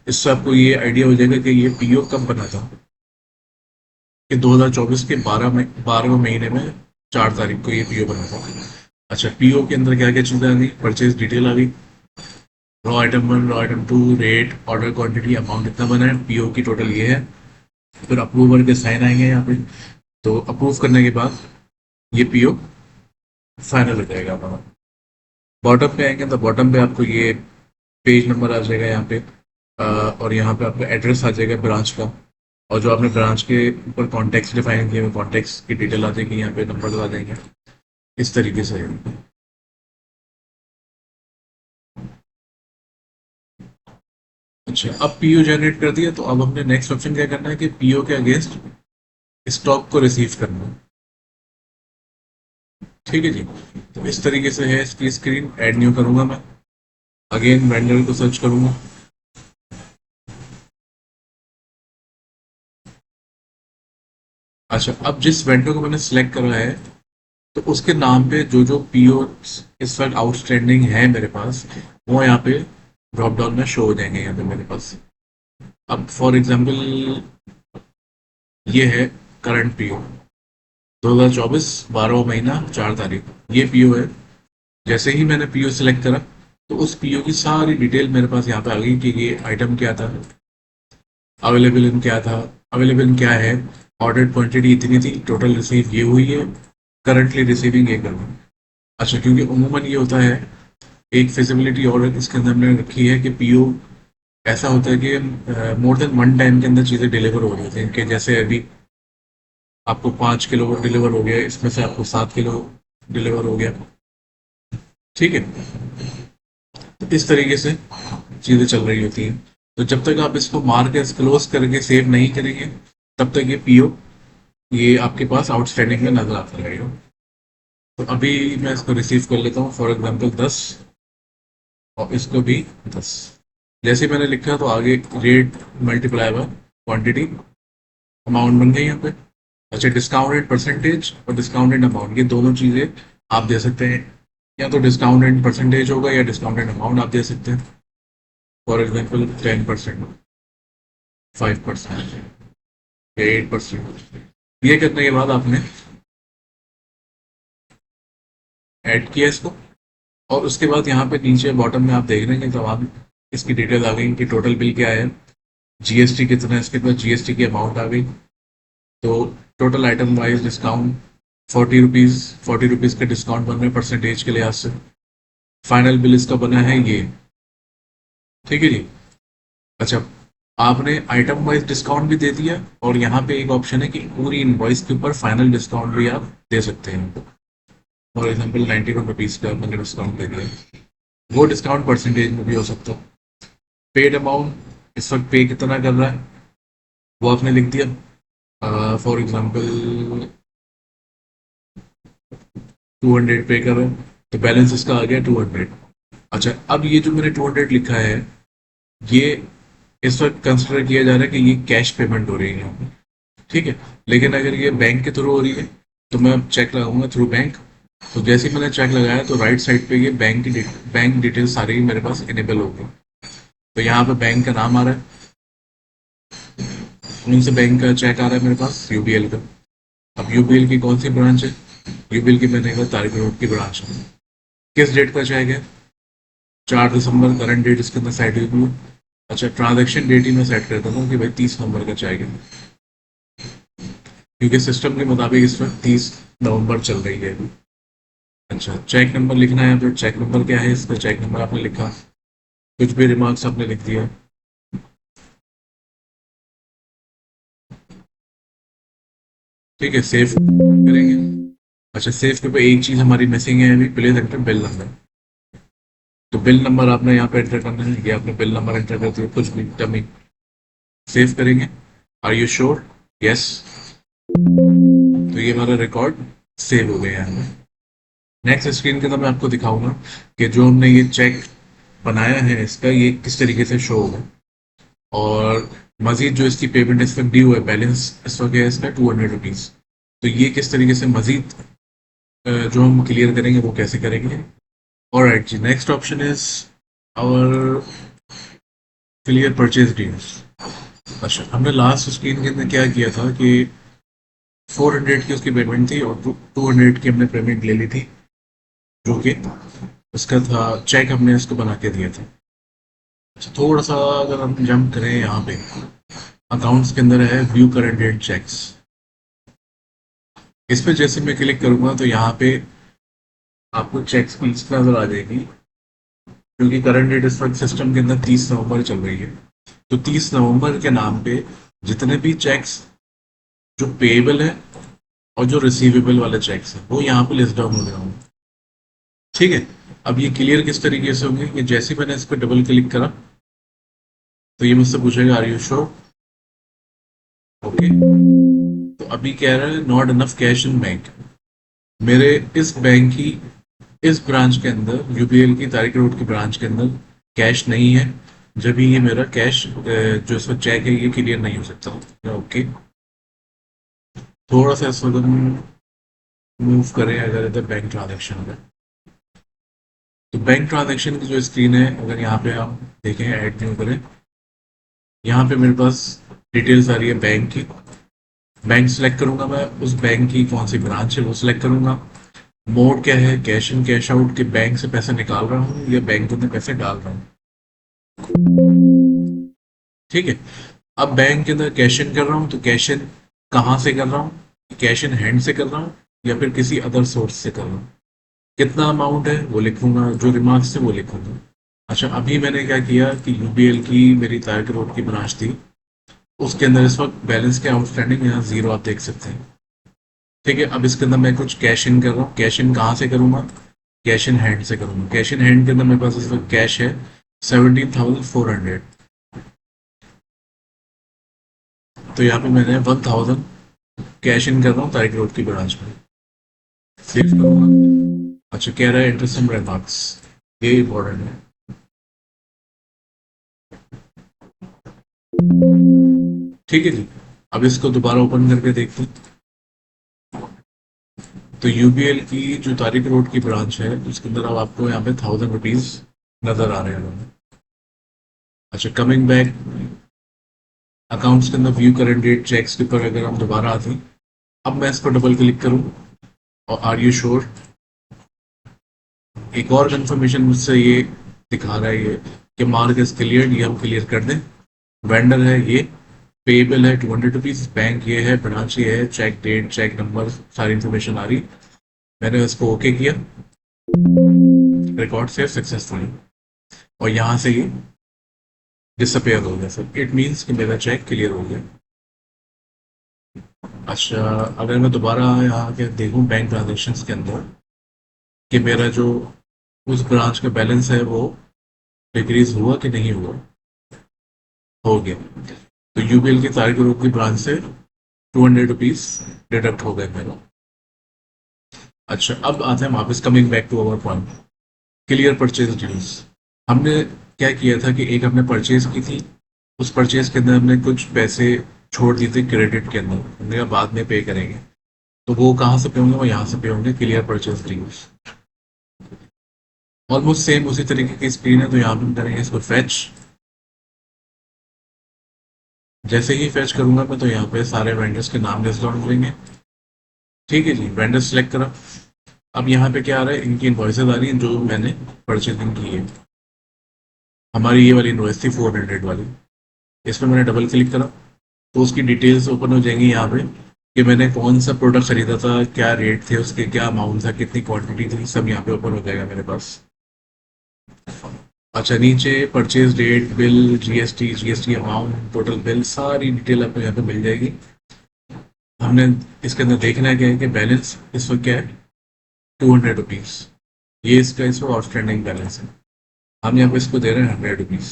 इससे आपको ये आइडिया हो जाएगा कि ये पीओ कब बना था, कि 2024 के 12वें महीने में 4 तारीख को ये पीओ बना था। अच्छा, पीओ के अंदर क्या क्या चीज़ें आ गई? परचेज डिटेल आ गई, raw item 1, raw item 2, rate, order quantity, amount कितना बना है, पीओ की टोटल ये है। फिर अप्रूवर के साइन आएंगे यहाँ पे, तो अप्रूव करने के बाद ये पीओ फाइनल हो जाएगा हमारा। बॉटम पे आएंगे तो बॉटम पे आपको ये पेज नंबर आ जाएगा यहाँ पे, और यहाँ पे आपका एड्रेस आ जाएगा ब्रांच का, और जो आपने ब्रांच के ऊपर कॉन्टेक्ट डिफाइन किए हुए कॉन्टेक्ट की डिटेल आ जाएगी, यहाँ पे नंबर आ जाएंगे, इस तरीके से। अच्छा, अब पीओ जनरेट कर दिया, तो अब हमने नेक्स्ट ऑप्शन क्या करना है कि पीओ के अगेंस्ट स्टॉक को रिसीव करना है। ठीक है जी, तो इस तरीके से है इसकी स्क्रीन। ऐड न्यू करूंगा मैं, अगेन वेंडर को सर्च करूंगा। अच्छा, अब जिस वेंडर को मैंने सिलेक्ट करा है, तो उसके नाम पे जो जो पीओ इस वक्त आउटस्टैंडिंग है मेरे पास, वो यहाँ पे ड्रॉप डाउन में शो हो जाएंगे यहाँ पे मेरे पास। अब फॉर एग्जांपल ये है करंट पीओ, 2024 12वां महीना 4 तारीख, ये पीओ है। जैसे ही मैंने पीओ सिलेक्ट करा, तो उस पीओ की सारी डिटेल मेरे पास यहाँ पे आ गई कि ये आइटम क्या था, अवेलेबल इन क्या था, अवेलेबल इन क्या है, ऑर्डर क्वांटिटी इतनी थी, टोटल रिसीव ये हुई है, करंटली रिसीविंग ये करना। अच्छा, क्योंकि उमूमन ये होता है, एक फिजिबिलिटी ऑर्डर इसके अंदर हमने रखी है कि पीओ ऐसा होता है कि मोर देन वन टाइम के अंदर चीज़ें डिलीवर हो रही थी, कि जैसे अभी आपको 5 किलो डिलीवर हो गया, इसमें से आपको 7 किलो डिलीवर हो गया। ठीक है, तो इस तरीके से चीज़ें चल रही होती हैं। तो जब तक आप इसको मार के क्लोज करके सेव नहीं करेंगे, तब तक ये पीओ ये आपके पास आउटस्टैंडिंग में नजर आता रहेगा। तो अभी मैं इसको रिसीव कर लेता हूँ, फॉर एग्जाम्पल 10, और इसको भी 10। जैसे मैंने लिखा तो आगे rate multiply by quantity, amount बन गई यहाँ पे। अच्छा, डिस्काउंटेड परसेंटेज और डिस्काउंटेड अमाउंट, ये दोनों चीज़ें आप दे सकते हैं, या तो डिस्काउंटेड परसेंटेज होगा या डिस्काउंटेड अमाउंट आप दे सकते हैं। फॉर एग्जाम्पल 10%, 5% या 8%। ये करने के बाद आपने ऐड किया इसको, और उसके बाद यहाँ पे नीचे बॉटम में आप देख रहे हैं तो आप इसकी डिटेल आ गई कि टोटल बिल क्या है, जीएसटी कितना है, इसके बाद जीएसटी की अमाउंट आ गई। तो total item wise discount 40 rupees, 40 rupees का डिस्काउंट बन रहे हैं परसेंटेज के लिहाज से। फाइनल बिल इसका बना है ये। ठीक है जी। अच्छा, आपने आइटम वाइज डिस्काउंट भी दे दिया, और यहाँ पे एक ऑप्शन है कि पूरी इनवॉइस के ऊपर फाइनल डिस्काउंट भी आप दे सकते हैं। फॉर एग्जाम्पल 91 रुपीज़ का मैंने डिस्काउंट दे दिया, वो डिस्काउंट परसेंटेज में भी हो सकता है। पेड अमाउंट इस वक्त पे कितना कर रहा है वो आपने लिख दिया, फॉर एग्जाम्पल 200 पे कर रहे हैं, तो बैलेंस इसका आ गया 200। अच्छा, अब ये जो मैंने 200 लिखा है, ये इस वक्त कंसिडर किया जा रहा है कि ये कैश पेमेंट हो रही है। ठीक है, लेकिन अगर ये बैंक के थ्रू हो रही है, तो मैं अब चेक लगाऊंगा थ्रू बैंक। तो जैसे ही मैंने चेक लगाया, तो राइट साइड पे ये बैंक डिटेल सारी मेरे पास इनेबल हो गई। तो यहाँ पे बैंक का नाम आ रहा है, कौन से बैंक का चेक आ रहा है मेरे पास, यूबीएल का। अब यूबीएल की कौन सी ब्रांच है? यूबीएल की मैंने कहा तारिक रोड की ब्रांच है। किस डेट का चेक है? 4 दिसंबर, करंट डेट इसके अंदर सेट हुई है। अच्छा, ट्रांजैक्शन डेट ही मैं सेट कर दूंगा कि भाई 30 नवंबर का चेक है, क्योंकि सिस्टम के मुताबिक इस वक्त 30 नवंबर चल रही है। अच्छा, चेक नंबर लिखना है, तो चेक नंबर क्या है इसका? चेक नंबर आपने लिखा, कुछ भी रिमार्क्स आपने लिख दिया। ठीक है, सेव करेंगे। अच्छा, सेव के ऊपर एक चीज़ हमारी मिसिंग है अभी, प्लेस एंटर बिल नंबर। तो बिल नंबर आपने यहाँ पे एंटर करना है, ये आपने बिल नंबर एंटर कर दिया, कुछ भी डमी। सेव करेंगे। Are you sure? यस। तो ये हमारा रिकॉर्ड सेव हो गया है। नेक्स्ट स्क्रीन के अंदर मैं आपको दिखाऊंगा कि जो हमने ये चेक बनाया है इसका ये किस तरीके से शो होगा, और मजीद जो इसकी पेमेंट इस वक्त ड्यू है, बैलेंस इस वक्त है इसका 200 रुपीज़। तो ये किस तरीके से मजीद जो हम क्लियर करेंगे वो कैसे करेंगे। ऑलराइट जी, next option is our clear purchase deals. अच्छा, हमने लास्ट स्क्रीन के अंदर क्या किया था कि 400 की उसकी पेमेंट थी और 200 की हमने पेमेंट ले ली थी, जो कि उसका था चेक, हमने इसको बना के दिया था। अच्छा, थोड़ा सा अगर हम जंप करें यहाँ पे, अकाउंट्स के अंदर है व्यू करंट डेट चेक्स। इस पे जैसे मैं क्लिक करूंगा तो यहाँ पे आपको चेक्स की लिस्ट नजर आ जाएगी, क्योंकि करंट डेट इस वक्त सिस्टम के अंदर 30 नवंबर चल रही है। तो 30 नवंबर के नाम पे जितने भी चेक्स जो पेएबल है और जो रिसीवेबल वाले चेक्स हैं वो यहाँ पे लिस्ट डाउन हो रहे होंगे। ठीक है, अब ये क्लियर किस तरीके से होंगे कि जैसे ही मैंने इस पर डबल क्लिक करा तो ये मुझसे पूछेगा आर यू श्योर। ओके, तो अभी कह रहा है not enough cash in bank. मेरे इस बैंक की इस ब्रांच के अंदर, यूबीएल की तारिक रोड की ब्रांच के अंदर कैश नहीं है, जब भी ये मेरा कैश जो इसका चेक है ये क्लियर नहीं हो सकता। ओके, थोड़ा सा इसको मूव करें अगर इधर बैंक ट्रांजेक्शन में, तो बैंक ट्रांजेक्शन की जो स्क्रीन है अगर यहाँ पे आप देखें, ऐड न्यू करें, यहाँ पे मेरे पास डिटेल्स आ रही है बैंक की। बैंक सेलेक्ट करूंगा, मैं उस बैंक की कौन सी ब्रांच है वो सिलेक्ट करूंगा। मोड क्या है, कैश इन कैश आउट, के बैंक से पैसे निकाल रहा हूँ या बैंक में पैसे डाल रहा हूँ। ठीक है, अब बैंक के अंदर कैश इन कर रहा हूँ तो कैश इन कहाँ से कर रहा हूँ, कैश इन हैंड से कर रहा हूँ या फिर किसी अदर सोर्स से कर रहा हूँ। कितना अमाउंट है वो लिखूंगा, जो रिमार्क्स थे वो लिखूंगा। अच्छा, अभी मैंने क्या किया कि यूबीएल की मेरी तारक रोड की ब्रांच थी, उसके अंदर इस वक्त बैलेंस के आउटस्टैंडिंग यहाँ जीरो आप देख सकते हैं। ठीक है, अब इसके अंदर मैं कुछ कैश इन कर रहा हूँ। कैश इन कहाँ से करूँगा, कैश इन हैंड से करूँगा। कैश इन हैंड के अंदर मेरे पास इस वक्त कैश है 17,400। तो यहाँ पे मैंने 1,000 कैश इन कर रहा हूँ तारिक रोड की ब्रांच में, सेव करूँगा। अच्छा, कह रहा है एंटर सम रिमार्क्स, ये इंपॉर्टेंट है। ठीक है जी, अब इसको दोबारा ओपन करके देखते हैं। तो यूबीएल की जो तारिक रोड की ब्रांच है उसके अंदर अब आपको यहाँ पे 1,000 रुपीज नजर आ रहे हैं। अच्छा, कमिंग बैक अकाउंट्स के अंदर व्यू करंट डेट चेक्स के ऊपर अगर हम दोबारा आते हैं, अब मैं इस पर डबल क्लिक करूँ और आर यू श्योर, एक और कंफर्मेशन मुझसे ये दिखा रहा है ये कि मार्क इज क्लियर, ये हम क्लियर कर दें। वेंडर है ये, पेबल है 200 रुपीज, बैंक ये है, ब्रांच ये है, चेक डेट चेक नंबर सारी इन्फॉर्मेशन आ रही। मैंने इसको ओके किया, रिकॉर्ड सेव सक्सेसफुली, और यहाँ से ये डिसअपेयर हो गया सर। इट मीन्स कि मेरा चेक क्लियर हो गया। अच्छा, अगर मैं दोबारा यहाँ के देखूँ बैंक ट्रांजेक्शन के अंदर कि मेरा जो उस ब्रांच का बैलेंस है वो डिक्रीज हुआ कि नहीं हुआ, हो गया। तो यूबीएल की तारिक ग्रुप की ब्रांच से 200 रुपीज डिडक्ट हो गए मेरा। अच्छा, अब आते हैं वापस, coming back to our point, clear purchase deals. हमने क्या किया था कि एक हमने परचेज की थी, उस परचेज के अंदर हमने कुछ पैसे छोड़ दिए थे क्रेडिट के अंदर, हमने कहा बाद में पे करेंगे। तो वो कहाँ से पे होंगे, वो यहाँ से पे होंगे, clear purchase deals. Almost same उसी तरीके की स्क्रीन है, तो यहाँ पे हम करेंगे इसको फैच। जैसे ही फैच करूंगा मैं तो यहाँ पे सारे वेंडर्स के नाम लिस्ट डाउन करेंगे। ठीक है जी, वेंडर सेलेक्ट करा। अब यहाँ पे क्या आ रहा है, इनकी इन्वॉइसेज आ रही हैं जो मैंने परचेजिंग की है। हमारी ये वाली इन्वॉइस थी 400 वाली, इस पर मैंने डबल क्लिक करा तो उसकी डिटेल्स ओपन हो जाएंगी यहाँ पे कि मैंने कौन सा प्रोडक्ट खरीदा था, क्या रेट थे उसके, क्या अमाउंट था, कितनी क्वांटिटी थी, सब यहाँ पे ओपन हो जाएगा मेरे पास। अच्छा, नीचे purchase date, bill, GST amount, total bill, सारी डिटेल आपको यहाँ पे मिल जाएगी। हमने इसके अंदर देखना है क्या है कि बैलेंस इस वक्त क्या है, 200 रुपीज, ये इसका इस वक्त आउटस्टैंडिंग बैलेंस है। हम यहाँ पे इसको दे रहे हैं 100 रुपीज।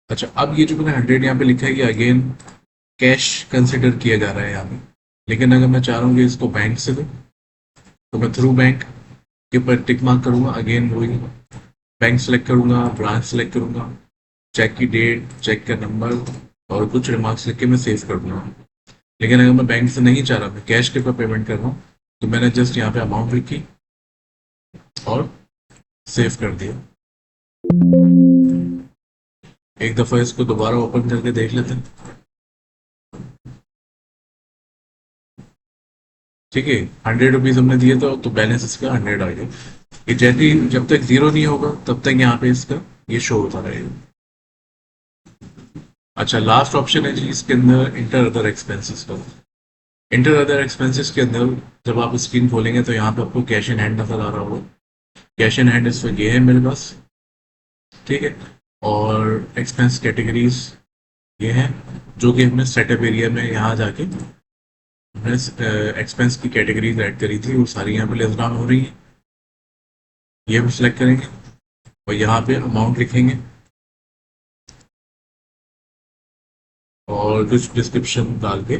अच्छा, अब ये जो मैंने 100 यहाँ पे लिखा है, ये अगेन कैश कंसिडर किया जा रहा है यहाँ पे, लेकिन अगर मैं चाह रहा हूँ कि इसको बैंक से दूँ तो मैं थ्रू बैंक के ऊपर टिक मार्क करूंगा, अगेन वही बैंक सेलेक्ट करूंगा, ब्रांच सेलेक्ट करूंगा, चेक की डेट, चेक का नंबर और कुछ रिमार्क्स लिख के मैं सेव कर दूंगा। लेकिन अगर मैं बैंक से नहीं चाह रहा, मैं कैश के ऊपर पेमेंट कर रहा हूँ, तो मैंने जस्ट यहाँ पे अमाउंट लिखी और सेव कर दिया। एक दफ़ा इसको दोबारा ओपन करके देख लेते हैं। ठीक है, 100 रुपीज़ हमने दिए तो बैलेंस इसका 100 आ गया। ये जैसे ही जब तक ज़ीरो नहीं होगा तब तक यहाँ पे इसका ये शो होता रहेगा। अच्छा, लास्ट ऑप्शन है जी इसके अंदर इंटर अदर एक्सपेंसेस का। इंटर अदर एक्सपेंसेस के अंदर जब आप स्क्रीन खोलेंगे तो यहाँ पे आपको कैश इन हैंड नजर आ रहा होगा। कैश इन हैंड इस वक्त ये है मेरे पास। ठीक है, और एक्सपेंस कैटेगरीज ये हैं, जो कि हमने सेटअप एरिया में यहाँ जाके हमने एक्सपेंस की कैटेगरीज ऐड करी थी, वो सारी यहाँ पे लिस्ट डाउन हो रही है। ये भी सिलेक्ट करेंगे और यहाँ पे अमाउंट लिखेंगे और कुछ डिस्क्रिप्शन डाल के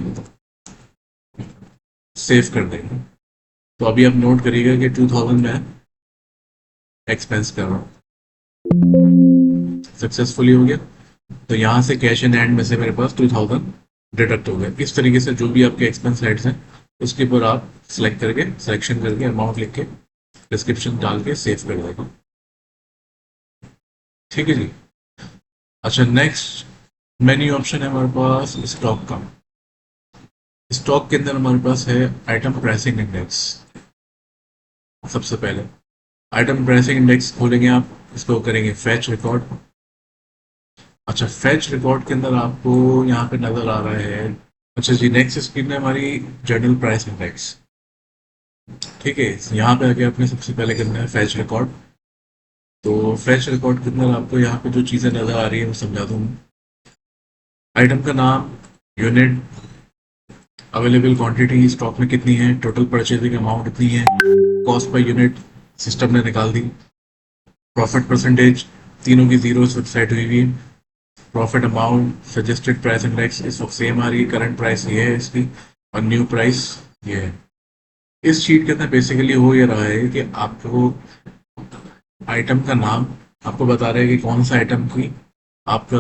सेव कर देंगे। तो अभी आप नोट करिएगा कि 2000 मैं एक्सपेंस कर रहा हूँ, सक्सेसफुली हो गया। तो यहाँ से कैश इन हैंड में से मेरे पास 2000 डिडक्ट हो गया। इस तरीके से जो भी आपके एक्सपेंस हेड्स हैं उसके ऊपर आप सिलेक्ट करके, सिलेक्शन करके, अमाउंट लिख के, डिस्क्रिप्शन डाल के सेव कर देगा। ठीक है जी। अच्छा, नेक्स्ट मेन्यू ऑप्शन है हमारे पास स्टॉक का। स्टॉक के अंदर हमारे पास है आइटम प्राइसिंग इंडेक्स। सबसे पहले आइटम प्राइसिंग इंडेक्स खोलेंगे आप, इसको करेंगे फैच रिकॉर्ड। अच्छा, फैच रिकॉर्ड के अंदर आपको यहाँ पे नजर आ रहा है। अच्छा जी, नेक्स्ट स्क्रीन है हमारी जनरल प्राइस इंडेक्स। ठीक है, यहाँ पे आके आपने सबसे पहले करना है फैच रिकॉर्ड। तो फैच रिकॉर्ड के अंदर आपको यहाँ पे जो चीज़ें नजर आ रही है वो समझा दूँ। आइटम का नाम, यूनिट, अवेलेबल क्वांटिटी स्टॉक में कितनी है, टोटल परचेजिंग अमाउंट कितनी है, कॉस्ट पर यूनिट सिस्टम ने निकाल दी, प्रॉफिट परसेंटेज तीनों की जीरो सेट हुई हुई है, profit amount, suggested price index इस वक्त सेम आ रही है, करंट प्राइस ये है इसकी, और न्यू प्राइस ये है। इस शीट के अंदर बेसिकली हो ये रहा है कि आपको आइटम का नाम आपको बता रहा है कि कौन सा आइटम की आपका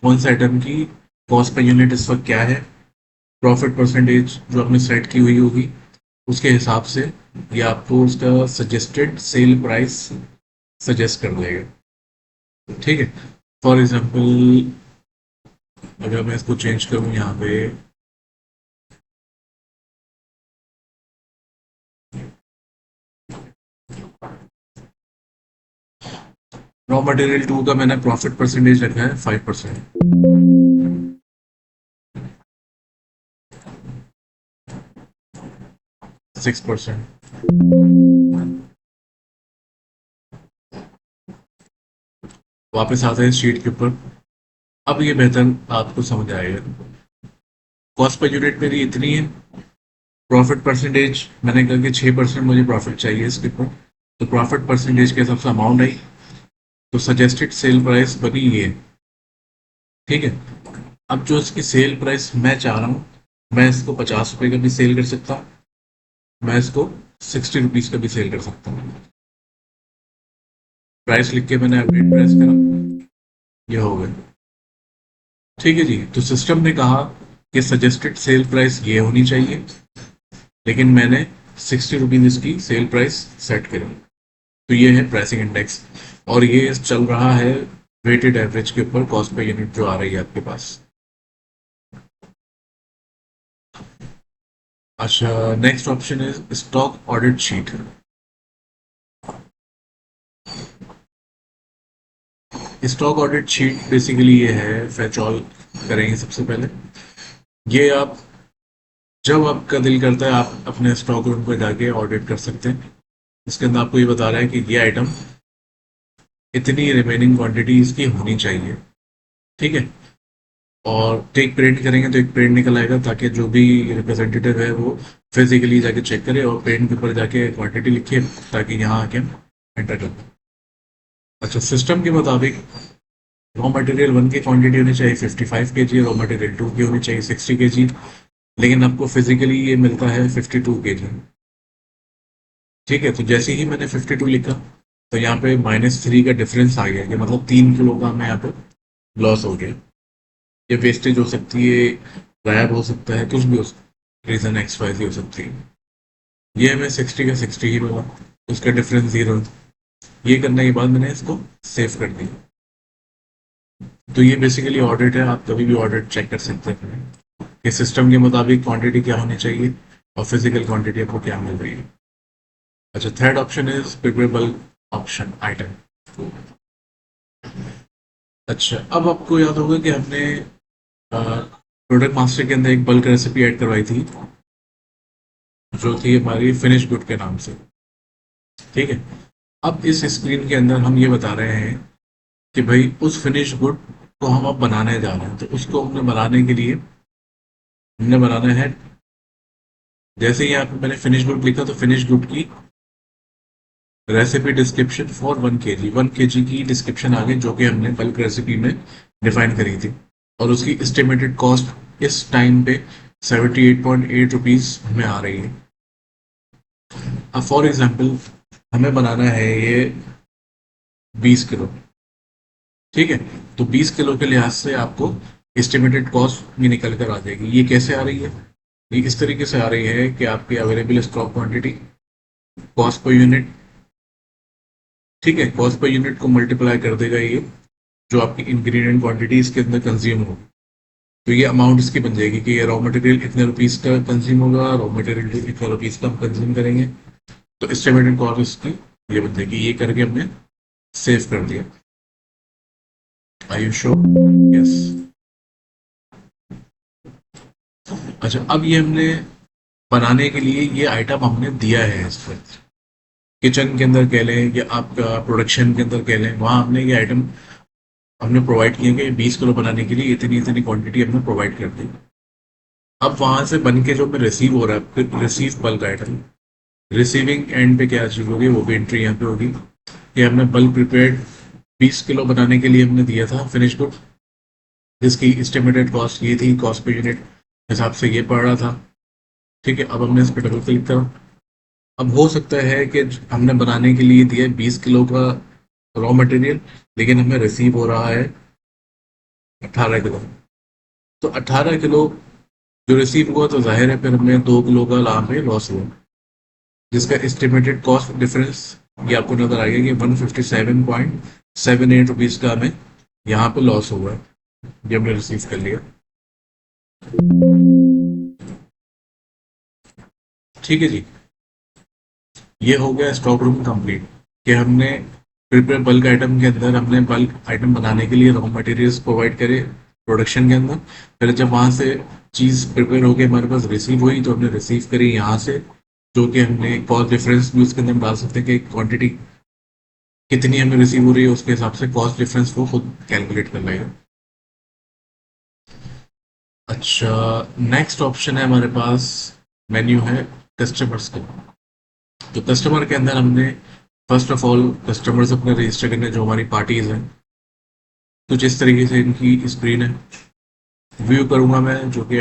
कौन सा आइटम की कॉस्ट पर यूनिट इस वक्त क्या है, प्रॉफिट परसेंटेज जो आपने सेट की हुई होगी उसके हिसाब से ये आपको उसका सजेस्टेड सेल प्राइस सजेस्ट कर देगा। ठीक है, फॉर एग्जांपल अगर मैं इसको चेंज करूं यहाँ पे, रॉ मटेरियल 2 का मैंने प्रॉफिट परसेंटेज रखा है 5%, 6%। वापस आते हैं शीट के ऊपर। अब ये बेहतर आपको समझ आएगा। कॉस्ट पर यूनिट मेरी इतनी है, प्रॉफिट परसेंटेज मैंने कहा कि 6% मुझे प्रॉफिट चाहिए इसके ऊपर, तो प्रॉफिट परसेंटेज के हिसाब से अमाउंट आई, तो सजेस्टेड सेल प्राइस बनी ये। ठीक है, अब जो इसकी सेल प्राइस मैं चाह रहा हूँ, मैं इसको 50 रुपये का भी सेल कर सकता हूँ, मैं इसको 60 रुपीज़ का भी सेल कर सकता हूँ। प्राइस लिख के मैंने अपडेट प्रेस करा, ये हो गया। ठीक है जी, तो सिस्टम ने कहा कि सजेस्टेड सेल प्राइस ये होनी चाहिए, लेकिन मैंने 60 रुपीज़ इसकी सेल प्राइस सेट करी। तो ये है प्राइसिंग इंडेक्स, और ये चल रहा है वेटेड एवरेज के ऊपर, कॉस्ट पे यूनिट जो आ रही है आपके पास। अच्छा, next option is stock audit sheet. Stock audit sheet basically ये है, फैच ऑल करेंगे सबसे पहले। ये आप जब आपका दिल करता है आप अपने स्टॉक रूम पर जाके ऑडिट कर सकते हैं। इसके अंदर आपको ये बता रहा है कि ये आइटम इतनी रिमेनिंग क्वांटिटी इसकी होनी चाहिए। ठीक है, और टेक प्रिंट करेंगे तो एक प्रिंट निकल आएगा, ताकि जो भी रिप्रेजेंटेटिव है वो फिजिकली जाके चेक करे और प्रिंट के ऊपर जाके क्वांटिटी लिखे, ताकि यहाँ आके एंटर कर दें। अच्छा, सिस्टम के मुताबिक रॉ मटेरियल 1 की क्वांटिटी होनी चाहिए 55 kg, रॉ मटेरियल 2 की होनी चाहिए 60 kg, लेकिन आपको फिजिकली ये मिलता है 52 kg। ठीक है, तो जैसे ही मैंने 52 लिखा तो यहाँ पे -3 का डिफरेंस आ गया, कि मतलब 3 किलो का मैं यहाँ पे लॉस हो गया। ये वेस्टेज हो सकती है गायब हो सकता है, कुछ भी हो सकता है, रीजन एक्स वाई हो सकती है। ये हमें 60 का 60 ही मिला, उसका डिफरेंस 0। ये करने के बाद मैंने इसको सेव कर दिया। तो ये बेसिकली ऑडिट है, आप कभी भी ऑडिट चेक कर सकते हैं कि सिस्टम के मुताबिक क्वांटिटी क्या होनी चाहिए और फिजिकल क्वांटिटी आपको क्या मिल रही है। अच्छा, third option is preparable option item. अच्छा, अब आपको याद होगा कि हमने प्रोडक्ट मास्टर के अंदर एक बल्क रेसिपी ऐड करवाई थी, जो थी हमारी फिनिश गुड के नाम से। ठीक है, अब इस स्क्रीन के अंदर हम ये बता रहे हैं कि भाई उस फिनिश गुड को हम अब बनाने जा रहे हैं। तो उसको हमने बनाने के लिए हमने बनाना है, जैसे ही यहाँ पे मैंने फिनिश गुड लिखा तो फिनिश गुड की recipe description for 1 kg, 1 kg की डिस्क्रिप्शन आ गई, जो कि हमने बल्क रेसिपी में डिफाइन करी थी। और उसकी एस्टिमेटेड कॉस्ट इस टाइम पे 78.8 रुपीज हमें आ रही है। अब फॉर एग्जाम्पल हमें बनाना है ये 20 किलो। ठीक है, तो 20 किलो के लिहाज से आपको एस्टिमेटेड कॉस्ट भी निकल कर आ जाएगी। ये कैसे आ रही है? ये इस तरीके से आ रही है कि आपकी available stock quantity, cost per unit, ठीक है, कॉस्ट पर यूनिट को मल्टीप्लाई कर देगा ये जो आपकी इंग्रेडिएंट क्वांटिटी इसके अंदर कंज्यूम होगी। तो ये अमाउंट इसकी बन जाएगी कि ये रॉ मटेरियल इतने रुपीस का कंज्यूम होगा, रॉ मटेरियल इतने रुपीस का हम कंज्यूम करेंगे। तो एस्टिमेटेड कॉस्ट इसकी ये बन जाएगी। ये करके हमने सेव कर दिया। Are you sure? यस। अच्छा, अब ये हमने बनाने के लिए ये आइटम हमने दिया है इस पर, किचन के अंदर कह लें या आपका प्रोडक्शन के अंदर कह लें, वहां हमने ये आइटम हमने प्रोवाइड किए कि 20 किलो बनाने के लिए इतनी इतनी क्वांटिटी हमने प्रोवाइड कर दी। अब वहां से बन के जो मैं रिसीव हो रहा है, फिर receive bulk item, receiving end पे क्या चीज होगी, वो भी एंट्री यहाँ पे होगी कि हमने बल्क प्रिपेयर्ड 20 किलो बनाने के लिए हमने दिया था फिनिश गुड, जिसकी एस्टिमेटेड कॉस्ट ये थी, कॉस्ट पे यूनिट हिसाब से ये पड़ रहा था। ठीक है, अब हमने इस पर डबल क्लिक करा। अब हो सकता है कि हमने बनाने के लिए दिया 20 किलो का रॉ मटेरियल, लेकिन हमें रिसीव हो रहा है 18 किलो। तो 18 किलो जो रिसीव हुआ, तो जाहिर है फिर हमें 2 किलो का यहाँ पे लॉस हुआ, जिसका एस्टिमेटेड कॉस्ट डिफरेंस ये आपको नजर आएगा कि 157.78 रुपीज का हमें यहाँ पे लॉस हुआ है। ये हमने रिसीव कर लिया। ठीक है जी, ये हो गया स्टॉक रूम कंप्लीट कि हमने प्रिपेयर बल्क आइटम के अंदर हमने बल्क आइटम बनाने के लिए रॉ मटेरियल्स प्रोवाइड करे प्रोडक्शन के अंदर। फिर जब वहां से चीज प्रिपेयर होके हमारे पास रिसीव हुई, तो हमने रिसीव करी यहाँ से, जो कि हमने कॉस्ट डिफरेंस भी उसके अंदर डाल सकते हैं कि क्वांटिटी कितनी हमें रिसीव हो रही है, उसके हिसाब से कॉस्ट डिफरेंस वो खुद कैलकुलेट कर लेगा। अच्छा, नेक्स्ट ऑप्शन है हमारे पास, मेन्यू है कस्टमर्स का। तो कस्टमर के अंदर हमने फर्स्ट ऑफ ऑल कस्टमर्स अपने रजिस्टर करने, जो हमारी पार्टीज हैं, कुछ इस तरीके से इनकी स्क्रीन है। व्यू करूंगा मैं, जो कि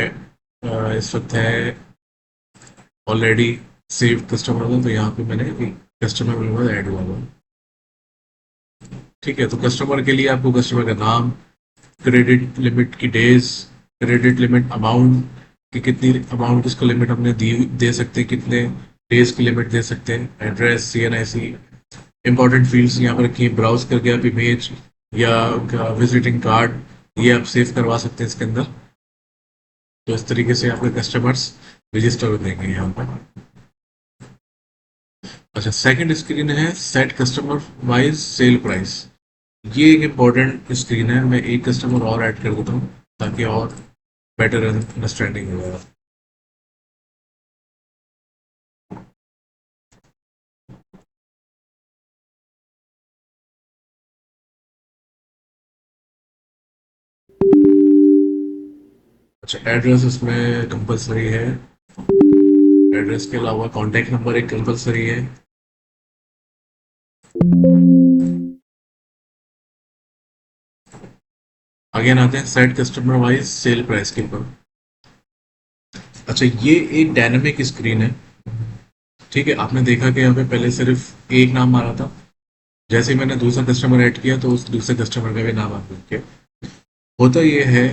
इस वक्त है ऑलरेडी सेव कस्टमर है, तो यहाँ पे मैंने एक कस्टमर मेरे पास ऐड हुआ हुआ। ठीक है, तो कस्टमर के लिए आपको कस्टमर का नाम, क्रेडिट लिमिट की डेज, क्रेडिट लिमिट अमाउंट कि कितनी अमाउंट इसको लिमिट हमने दी दे सकते हैं, कितने डेज की लिमिट दे सकते हैं, एड्रेस, CNIC, इंपॉर्टेंट फील्ड्स यहाँ पर रखी है। ब्राउज करके आप इमेज या उनका विजिटिंग कार्ड ये आप सेव करवा सकते हैं इसके अंदर। तो इस तरीके से आपके कस्टमर्स रजिस्टर हो जाएंगे यहाँ पर। अच्छा, सेकंड स्क्रीन है set customer wise sale price. ये एक इम्पॉर्टेंट स्क्रीन है, मैं एक कस्टमर और ऐड कर देता हूँ ताकि और बेटर अंडरस्टैंडिंग हो जाए। अच्छा, एड्रेस इसमें कंपलसरी है, एड्रेस के अलावा कॉन्टैक्ट नंबर एक कंपलसरी है। आगे आते हैं set customer wise sale price के ऊपर। अच्छा, ये एक डायनेमिक स्क्रीन है। ठीक है, आपने देखा कि यहाँ पे पहले सिर्फ एक नाम आ रहा था, जैसे ही मैंने दूसरा कस्टमर ऐड किया तो उस दूसरे कस्टमर का भी नाम आ गया। होता ये है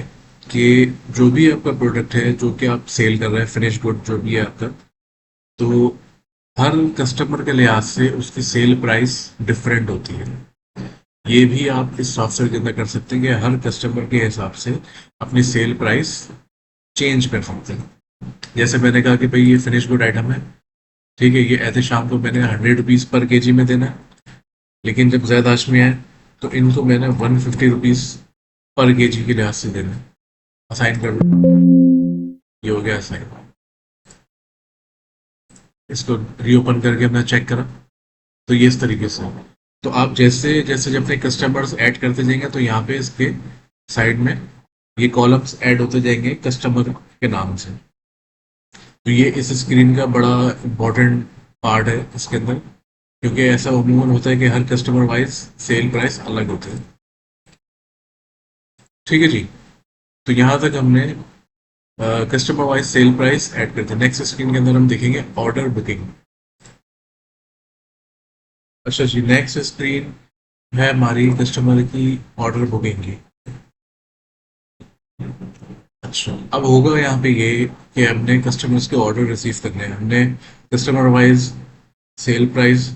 कि जो भी आपका प्रोडक्ट है, जो कि आप सेल कर रहे हैं, फिनिश गुड जो भी है आपका, तो हर कस्टमर के लिहाज से उसकी सेल प्राइस डिफरेंट होती है। ये भी आप इस सॉफ्टवेयर के अंदर कर सकते हैं कि हर कस्टमर के हिसाब से अपनी सेल प्राइस चेंज कर सकते हैं। जैसे मैंने कहा कि भाई ये फिनिश गुड आइटम है, ठीक है, ये ऐसे शाम को मैंने 100 रुपीज़ पर केजी में देना है, लेकिन जब जैद हाशमी आए तो इनको मैंने 150 रुपीज़ पर केजी के लिहाज से देना है। असाइन कर दो, ये हो गया असाइन। इसको रीओपन करके हमने चेक करा, तो ये इस तरीके से। तो आप जैसे जैसे जब अपने कस्टमर्स ऐड करते जाएंगे तो यहाँ पे इसके साइड में ये कॉलम्स ऐड होते जाएंगे कस्टमर के नाम से। तो ये इस स्क्रीन का बड़ा इम्पोर्टेंट पार्ट है इसके अंदर, क्योंकि ऐसा अमूमन होता है कि हर कस्टमर वाइज सेल प्राइस अलग होते हैं। ठीक है जी। तो यहाँ तक हमने customer wise sale price add करते हैं। नेक्स्ट स्क्रीन के अंदर हम देखेंगे ऑर्डर बुकिंग। अच्छा जी, नेक्स्ट स्क्रीन है हमारी कस्टमर की ऑर्डर बुकिंग की। अच्छा, अब होगा यहाँ पे ये कि हमने कस्टमर्स के ऑर्डर रिसीव करने हैं। हमने customer wise sale price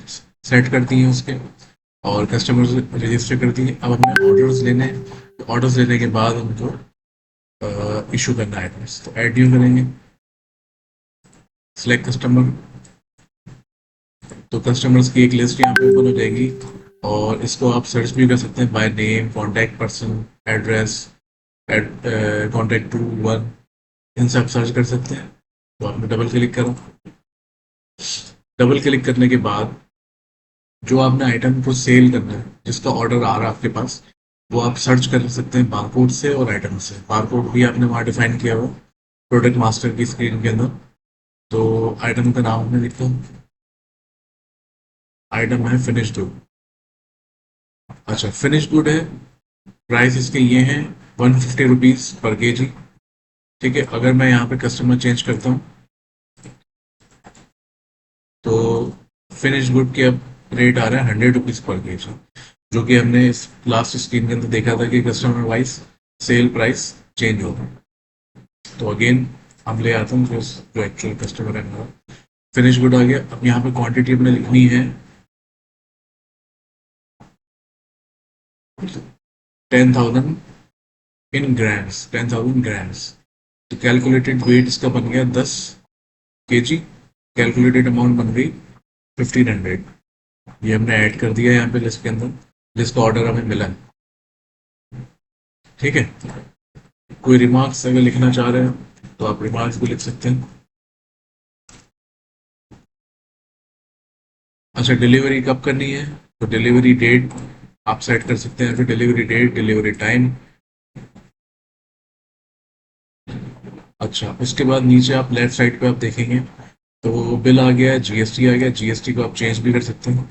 set कर दी है उसके, और कस्टमर्स रजिस्टर कर दिए। अब हमें ऑर्डर्स लेने हैं। ऑर्डर्स लेने के बाद उनको इशू करना है एड्रेस, तो ऐड न्यू करेंगे, सिलेक्ट कस्टमर। तो कस्टमर्स की एक लिस्ट यहाँ पे ओपन हो जाएगी, और इसको आप सर्च भी कर सकते हैं by name, contact person, address, contact two one, इन सब सर्च कर सकते हैं। तो आपने डबल क्लिक करो। डबल क्लिक करने के बाद जो आपने आइटम को सेल करना है, जिसका ऑर्डर आ रहा है आपके पास, वो आप सर्च कर सकते हैं बारकोड से और आइटम से। बारकोड भी आपने वहाँ डिफाइन किया हुआ प्रोडक्ट मास्टर की स्क्रीन के अंदर। तो आइटम का नाम हमने लिखा, आइटम है फिनिश गुड। अच्छा, फिनिश गुड है, प्राइस इसके ये हैं 150 रुपीज़ पर के जी। ठीक है, अगर मैं यहाँ पे कस्टमर चेंज करता हूँ तो फिनिश गुड के अब रेट आ रहा है 100 रुपीज़ पर के जी, जो कि हमने इस लास्ट स्क्रीन के अंदर देखा था कि customer wise sale price change होगा। तो अगेन हम ले आते हैं जो एक्चुअल कस्टमर है हमारा। फिनिश गुड आ गया। अब यहाँ पे क्वांटिटी हमने लिखनी है 10,000 इन ग्राम्स, 10,000 ग्राम्स। तो कैलकुलेटेड वेट इसका बन गया 10 kg। कैलकुलेटेड अमाउंट बन गई 1500। ये हमने ऐड कर दिया यहाँ पे लिस्ट के अंदर, जिसका ऑर्डर हमें मिला है। ठीक है, कोई रिमार्क्स अगर लिखना चाह रहे हैं तो आप रिमार्क्स भी लिख सकते हैं। अच्छा, डिलीवरी कब करनी है, तो डिलीवरी डेट आप सेट कर सकते हैं। फिर डिलीवरी डेट, डिलीवरी टाइम। अच्छा, उसके बाद नीचे आप लेफ्ट साइड पे आप देखेंगे तो बिल आ गया है, जीएसटी आ गया। जीएसटी को आप चेंज भी कर सकते हैं।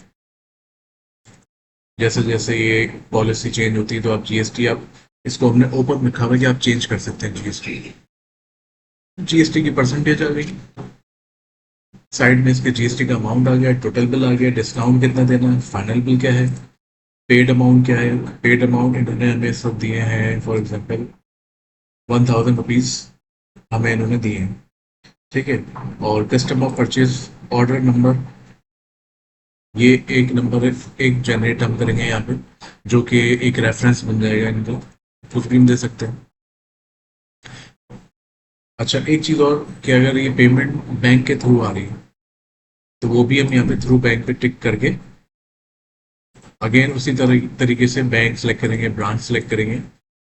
जैसे जैसे ये पॉलिसी चेंज होती है तो आप जीएसटी, आप इसको हमने ओपन रखा हुआ है कि आप चेंज कर सकते हैं जीएसटी। जीएसटी की परसेंटेज आ गई, साइड में इसके जीएसटी का अमाउंट आ गया, टोटल बिल आ गया, डिस्काउंट कितना देना है, फाइनल बिल क्या है, पेड अमाउंट क्या है। पेड अमाउंट इन्होंने हमें सब दिए हैं, फॉर एग्जाम्पल 1,000 रुपीज़ हमें इन्होंने दिए हैं। ठीक है, और कस्टमर परचेज ऑर्डर नंबर, ये एक नंबर है, एक जनरेट हम करेंगे यहाँ पे, जो कि एक रेफरेंस बन जाएगा इनका, कुछ भी हम दे सकते हैं। अच्छा, एक चीज़ और कि अगर ये पेमेंट बैंक के थ्रू आ रही है तो वो भी हम यहाँ पे थ्रू बैंक पे टिक करके अगेन उसी तरीके से बैंक सेलेक्ट करेंगे, ब्रांच सेलेक्ट करेंगे,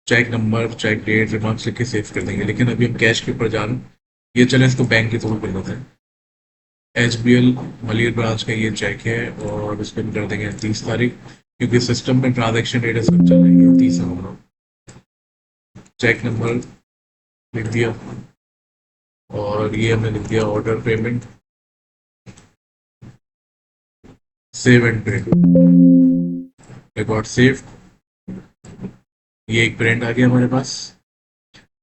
cheque number, cheque date, remarks लिख के सेव कर देंगे। लेकिन अभी हम कैश के ऊपर जा रहे हैं, ये चले इसको बैंक के थ्रू कर देते हैं। एच बी एल मलियर ब्रांच का ये चेक है, और इस पर कर देंगे 30 तारीख, क्योंकि सिस्टम में ट्रांजेक्शन डेट सब चल रही है 30 नवंबर। चेक नंबर लिख दिया, और ये हमने लिख दिया order payment, save and print, record save. ये एक प्रिंट आ गया हमारे पास।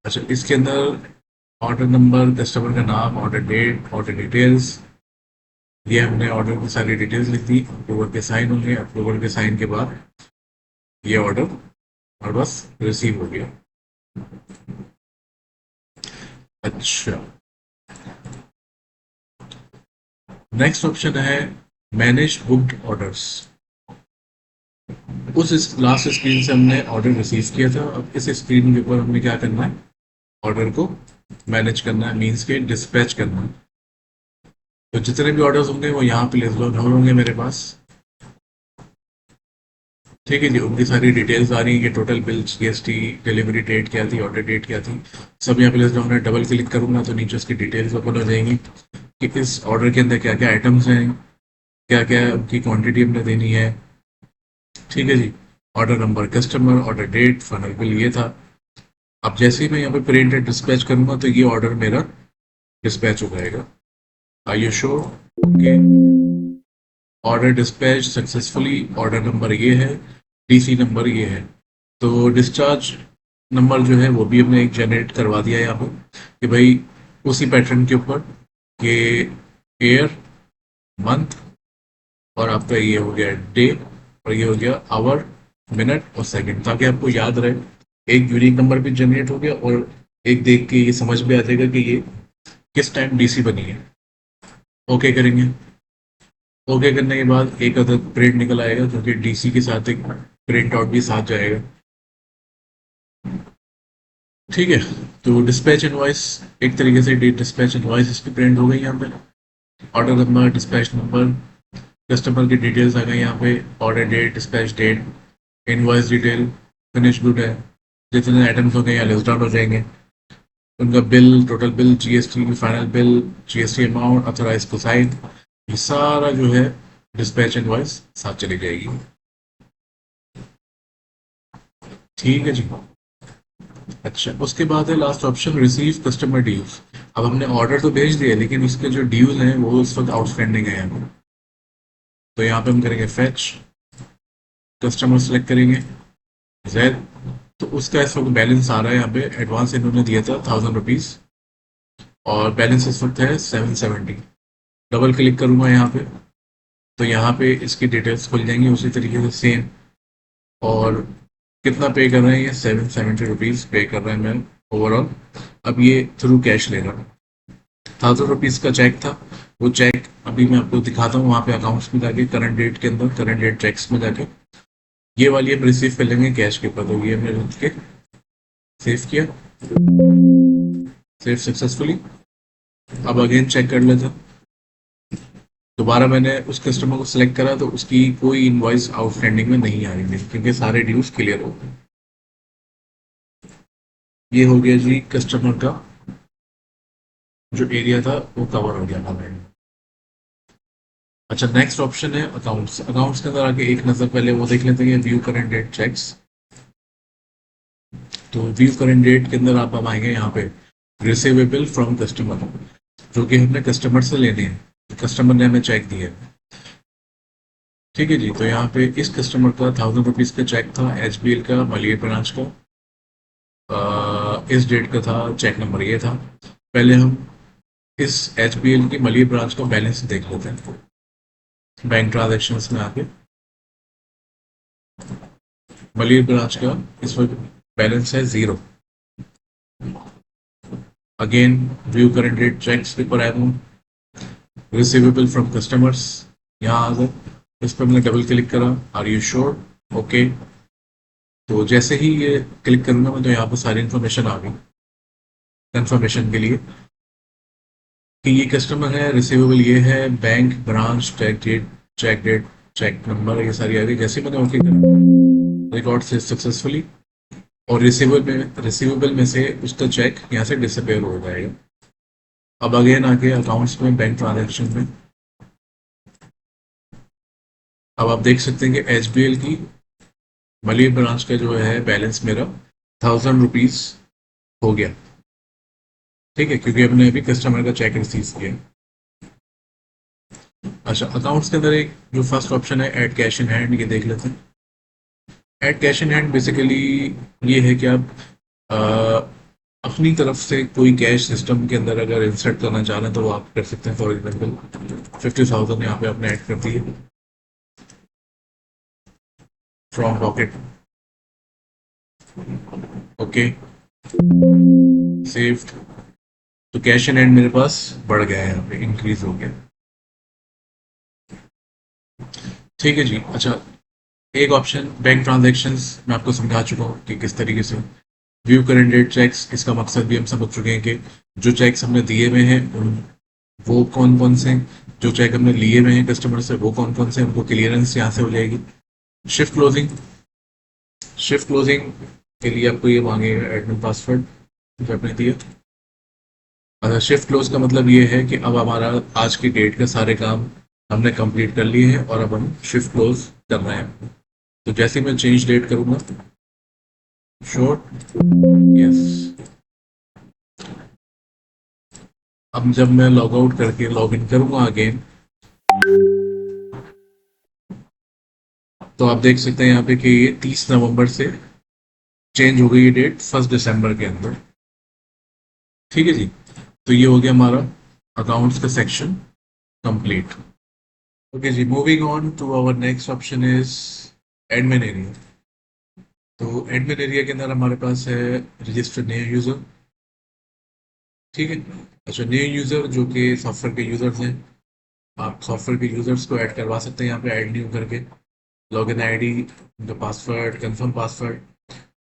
अच्छा, इसके अंदर ऑर्डर नंबर, कस्टमर का नाम, ऑर्डर डेट, ऑर्डर डिटेल्स, ये हमने ऑर्डर की सारी डिटेल्स लिख दी। अप्रूवल के साइन होंगे, अप्रूवल के साइन के बाद ये ऑर्डर और बस रिसीव हो गया। अच्छा, नेक्स्ट ऑप्शन है मैनेज बुक्ड ऑर्डर्स। उस इस लास्ट स्क्रीन से हमने ऑर्डर रिसीव किया था, अब इस स्क्रीन के ऊपर हमने क्या करना है, ऑर्डर को मैनेज करना है, मीन्स के डिस्पैच करना है। तो जितने भी ऑर्डर्स होंगे वो यहाँ पे लिस्ट डाउन होंगे मेरे पास। ठीक है जी, उनकी सारी डिटेल्स आ रही है कि total bill, GST, delivery date क्या थी, ऑर्डर डेट क्या थी, सब यहाँ पे लिस्ट डाउन है। डबल क्लिक करूंगा तो नीचे उसकी डिटेल्स ओपन हो जाएंगी कि इस ऑर्डर के अंदर क्या क्या आइटम्स हैं, क्या क्या उनकी क्वांटिटी हमने देनी है। ठीक है जी, order number, customer, order date, final bill, ये था। अब जैसे ही मैं यहाँ पे प्रिंट एंड डिस्पैच करूंगा तो ये ऑर्डर मेरा डिस्पैच हो जाएगा। Are you sure? Okay, order dispatch successfully, order number ये है, डीसी नंबर ये है। तो डिस्चार्ज नंबर जो है वो भी हमने एक जनरेट करवा दिया है यहाँ पर कि भाई उसी पैटर्न के ऊपर कि ईयर, मंथ, और आपका ये हो गया डे, और ये हो गया आवर, मिनट और सेकंड, ताकि आपको याद रहे। एक यूनिक नंबर भी जनरेट हो गया और एक देख के ये समझ में आ जाएगा कि ये किस टाइम डीसी बनी है। ओके करेंगे। ओके करने के बाद एक अदर प्रिंट निकल आएगा क्योंकि डीसी के साथ एक प्रिंट आउट भी साथ जाएगा। ठीक है, तो डिस्पैच इनवॉइस, एक तरीके से डिस्पैच इनवॉइस इसकी प्रिंट हो गई यहाँ पे। Order number, dispatch number, customer की डिटेल्स आ गई यहाँ पे, order date, dispatch date, invoice detail, finish good है, जितने आइटम्स हो गए यहाँ लिस्ट डाउन हो जाएंगे, उनका bill, total bill, GST, final bill, GST amount, authorise को साइन, ये सारा जो है डिस्पैच इनवॉइस साथ चली जाएगी। ठीक है जी। अच्छा, उसके बाद है last option, receive customer dues. अब हमने ऑर्डर तो भेज दिया लेकिन उसके जो ड्यूज हैं वो इस वक्त आउटस्टैंडिंग है यहाँ पे। तो यहाँ पे हम करेंगे फैच, कस्टमर सेलेक्ट करेंगे, जेड। तो उसका इस वक्त बैलेंस आ रहा है यहाँ पे, एडवांस इन्होंने दिया था 1000 रुपीज, और बैलेंस इस वक्त है 770। डबल क्लिक करूंगा यहाँ पे तो यहाँ पे इसकी डिटेल्स खुल जाएंगी उसी तरीके से सेम। और कितना पे कर रहे हैं, ये 770 रुपीज पे कर रहे हैं मैं ओवरऑल। अब ये थ्रू कैश लेगा, 1000 रुपीज का चेक था, वो चेक अभी मैं आपको दिखाता हूँ वहाँ पे अकाउंट्स में जाके, करंट डेट के अंदर, करंट डेट चेक्स में जाके ये वाली हम रिसीव कर लेंगे कैश के ऊपर। तो ये हमने लिख के सेव किया, सेव सक्सेसफुली। अब अगेन चेक कर लेते हैं। दोबारा मैंने उस कस्टमर को सिलेक्ट करा तो उसकी कोई इनवॉइस आउटस्टैंडिंग में नहीं आ रही थी क्योंकि सारे ड्यूज क्लियर हो गए। ये हो गया जी कस्टमर का जो एरिया था वो कवर हो गया था। अच्छा, नेक्स्ट ऑप्शन है अकाउंट्स। अकाउंट्स के अंदर आके एक नजर पहले वो देख लेते हैं, व्यू करंट डेट चेक्स। तो व्यू करंट डेट के अंदर आप आएंगे यहाँ पे रिसीवेबल फ्रॉम कस्टमर, जो कि हमने कस्टमर से लेने हैं, कस्टमर ने हमें चेक दिया है। ठीक है जी, तो यहाँ पे इस कस्टमर का 1000 रुपीज का चेक था, एचबीएल का, मलिए ब्रांच का। इस डेट का था, चेक नंबर ये था। पहले हम इस एचबीएल की मलिए ब्रांच का बैलेंस देख लेते हैं बैंक ट्रांजेक्शन्स में आके। मलिए ब्रांच का इस वक्त बैलेंस है 0। Again view current date cheques के ऊपर आया हूँ, रिसीवेबल फ्रॉम कस्टमर्स, यहाँ आ गए। इस पर मैंने डबल क्लिक करा, आर यू श्योर? ओके। तो जैसे ही ये क्लिक करूंगा मैं तो यहाँ पर सारी इन्फॉर्मेशन आ गई कंफर्मेशन के लिए कि ये कस्टमर है, रिसीवेबल ये है, bank, branch, cheque date, cheque number, ये सारी आ गई। जैसे मैंने ओके करा, रिकॉर्ड से सक्सेसफुली, और रिसीवेबल में से उसका चेक यहाँ से डिसअपेयर हो जाएगा। अब अगेन आके अकाउंट्स में, बैंक ट्रांजेक्शन में, अब आप देख सकते हैं कि एचबीएल की मलिए ब्रांच का जो है बैलेंस मेरा 1000 रुपीज हो गया। ठीक है, क्योंकि हमने अभी कस्टमर का चेक रिसीव किया। अच्छा, अकाउंट्स के अंदर एक जो फर्स्ट ऑप्शन है ऐड कैश इन हैंड, ये देख लेते हैं। Add cash in hand basically ये है कि आप अ, अपनी तरफ से कोई कैश सिस्टम के अंदर अगर इंसर्ट करना चाह रहे हैं तो वो आप कर सकते हैं। फॉर एग्जाम्पल 50,000 यहाँ पे आपने ऐड कर दी है फ्रॉम पॉकेट। Okay, saved. तो कैश इन हैंड मेरे पास बढ़ गया है, यहाँ पे इंक्रीज हो गया। ठीक है जी। अच्छा, एक ऑप्शन बैंक ट्रांजैक्शंस मैं आपको समझा चुका हूँ कि किस तरीके से व्यू करंट डेट चेक्स, इसका मकसद भी हम समझ चुके हैं कि जो चेक्स हमने दिए हुए हैं वो कौन कौन से हैं, जो चेक हमने लिए हुए हैं कस्टमर से वो कौन कौन से हैं, उनको क्लियरेंस यहाँ से हो जाएगी। शिफ्ट क्लोजिंग, शिफ्ट क्लोजिंग के लिए आपको ये मांगेगा एडमिन पासवर्ड जो आपने दिया। शिफ्ट क्लोज का मतलब ये है कि अब हमारा आज की डेट का सारे काम हमने कंप्लीट कर लिए हैं और अब हम शिफ्ट क्लोज कर रहे हैं। तो जैसे ही मैं चेंज डेट करूंगा, शॉर्ट, यस, अब जब मैं लॉग आउट करके लॉग इन करूंगा अगेन, तो आप देख सकते हैं यहाँ पे कि ये 30 नवंबर से चेंज हो गई है डेट 1 दिसंबर के अंदर। ठीक है जी। तो ये हो गया हमारा अकाउंट्स का सेक्शन कंप्लीट। ओके जी, moving on to our next option is admin area. तो एडमिन एरिया के अंदर हमारे पास है रजिस्टर्ड न्यू यूजर। ठीक है। अच्छा, न्यू यूजर जो कि सॉफ्टवेयर के यूजर्स हैं, आप सॉफ्टवेयर के यूजर्स को ऐड करवा सकते हैं यहाँ पे ऐड न्यू करके, लॉगिन आईडी, उनका पासवर्ड, कंफर्म पासवर्ड।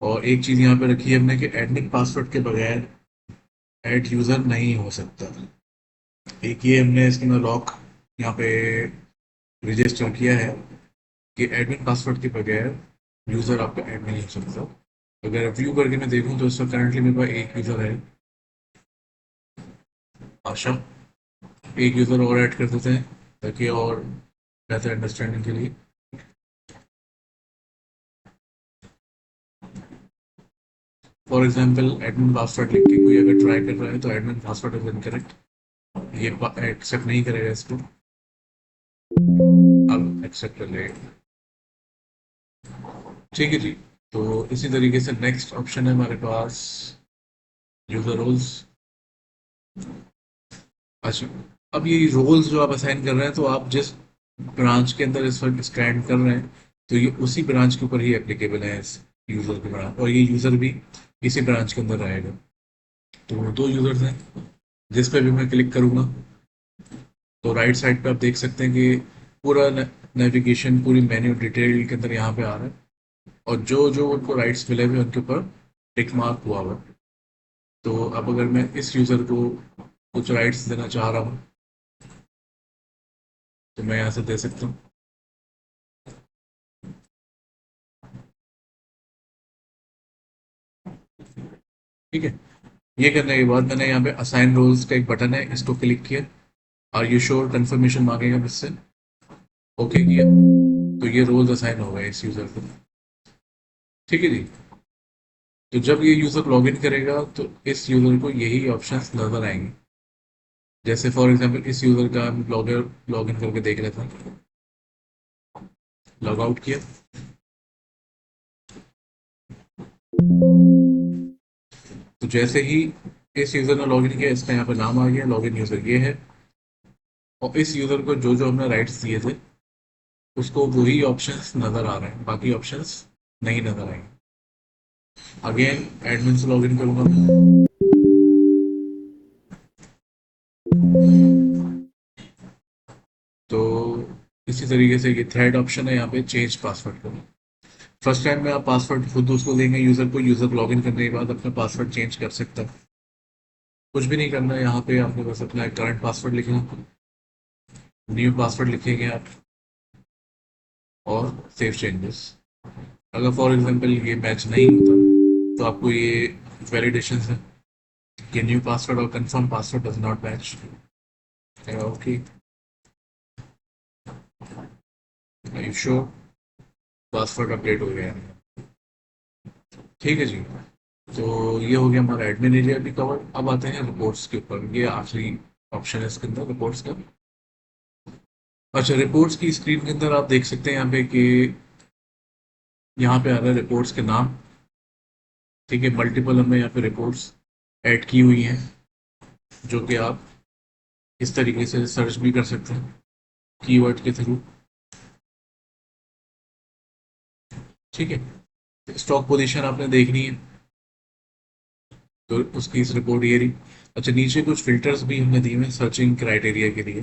और एक चीज़ यहाँ पे रखी है हमने कि एडमिन पासवर्ड के बगैर ऐड यूज़र नहीं हो सकता। एक ये हमने इसके अंदर लॉक यहाँ पे रजिस्टर किया है कि एडमिन पासवर्ड के बगैर यूज़र आपका ऐड नहीं हो सकता। अगर व्यू करके मैं देखूँ तो इस वक्त करंटली मेरे पास एक यूज़र है, आशा। एक यूज़र और ऐड कर देते हैं ताकि और बेहतर अंडरस्टैंडिंग के लिए। फॉर एग्जाम्पल एडमिन पासवर्ड लिख के कोई अगर ट्राई कर रहा है तो एडमिन पासवर्ड इज इनकरेक्ट, ये एक्सेप्ट नहीं करेगा इसको। अब एक्सेप्ट कर लेगा। ठीक है जी। तो इसी तरीके से नेक्स्ट ऑप्शन है हमारे पास यूजर रोल्स। अच्छा, अब ये रोल्स जो आप असाइन कर रहे हैं तो आप जिस ब्रांच के अंदर इस वक्त स्टैंड कर रहे हैं तो ये उसी ब्रांच के ऊपर ही एप्लीकेबल है इस यूजर के ब्रांच, और ये यूजर भी इसी ब्रांच के अंदर रहेगा। तो दो यूजर्स हैं, जिस पे भी मैं क्लिक करूंगा तो राइट साइड पे आप देख सकते हैं कि पूरा नेविगेशन, पूरी मेन्यू डिटेल के अंदर यहाँ पे आ रहा है, और जो जो उनको राइट्स मिले हुए उनके ऊपर टिक मार्क हुआ हुआ है। तो अब अगर मैं इस यूज़र को कुछ राइट्स देना चाह रहा हूँ तो मैं यहाँ से दे सकता हूँ। ठीक है। ये करने के बाद मैंने यहाँ पे असाइन रोल्स का एक बटन है, इसको क्लिक किया, आर यू श्योर कंफर्मेशन मांगेगा मुझसे, ओके किया, तो ये रोल्स असाइन हो गए इस यूज़र को। ठीक है जी। तो जब ये यूज़र लॉगिन करेगा तो इस यूज़र को यही ऑप्शंस नज़र आएंगे। जैसे फॉर एग्जांपल इस यूज़र का लॉगर लॉगिन करके देख लेते हैं। लॉग आउट किया, तो जैसे ही इस यूज़र ने लॉगिन किया इसका यहाँ पे नाम आ गया, लॉगिन यूज़र ये है, और इस यूज़र को जो जो हमने राइट्स दिए थे उसको वही ऑप्शंस नज़र आ रहे हैं, बाकी ऑप्शंस नहीं नज़र आएंगे। अगेन एडमिन से लॉगिन करूंगा मैं। तो इसी तरीके से ये थर्ड ऑप्शन है यहाँ पे चेंज पासवर्ड करो। फर्स्ट टाइम में आप पासवर्ड खुद उसको देंगे यूज़र को, यूज़र लॉगिन करने के बाद अपना पासवर्ड चेंज कर सकता है। कुछ भी नहीं करना है यहाँ पे, आपने बस अपना करंट पासवर्ड लिखना, न्यू पासवर्ड लिखेंगे आप, और सेव चेंजेस। अगर फॉर एग्जांपल ये मैच नहीं होता तो आपको ये वैलिडेशन है कि न्यू पासवर्ड और confirm password does not match. Okay, are you sure, password update हो गया है। ठीक है जी। तो ये हो गया हमारा एडमिन एरिया भी कवर। अब आते हैं रिपोर्ट्स के ऊपर, ये आखिरी ऑप्शन है इसके अंदर रिपोर्ट्स का। अच्छा, रिपोर्ट्स की स्क्रीन के अंदर आप देख सकते हैं यहाँ पे कि यहाँ पे आ रहा है रिपोर्ट्स के नाम। ठीक है, मल्टीपल हमने यहाँ पे रिपोर्ट्स ऐड की हुई हैं जो कि आप इस तरीके से सर्च भी कर सकते हैं कीवर्ड के थ्रू। ठीक है, स्टॉक पोजीशन आपने देखनी है तो उसकी इस रिपोर्ट ये रही। अच्छा, नीचे कुछ फिल्टर्स भी हमने दिए हैं सर्चिंग क्राइटेरिया के लिए।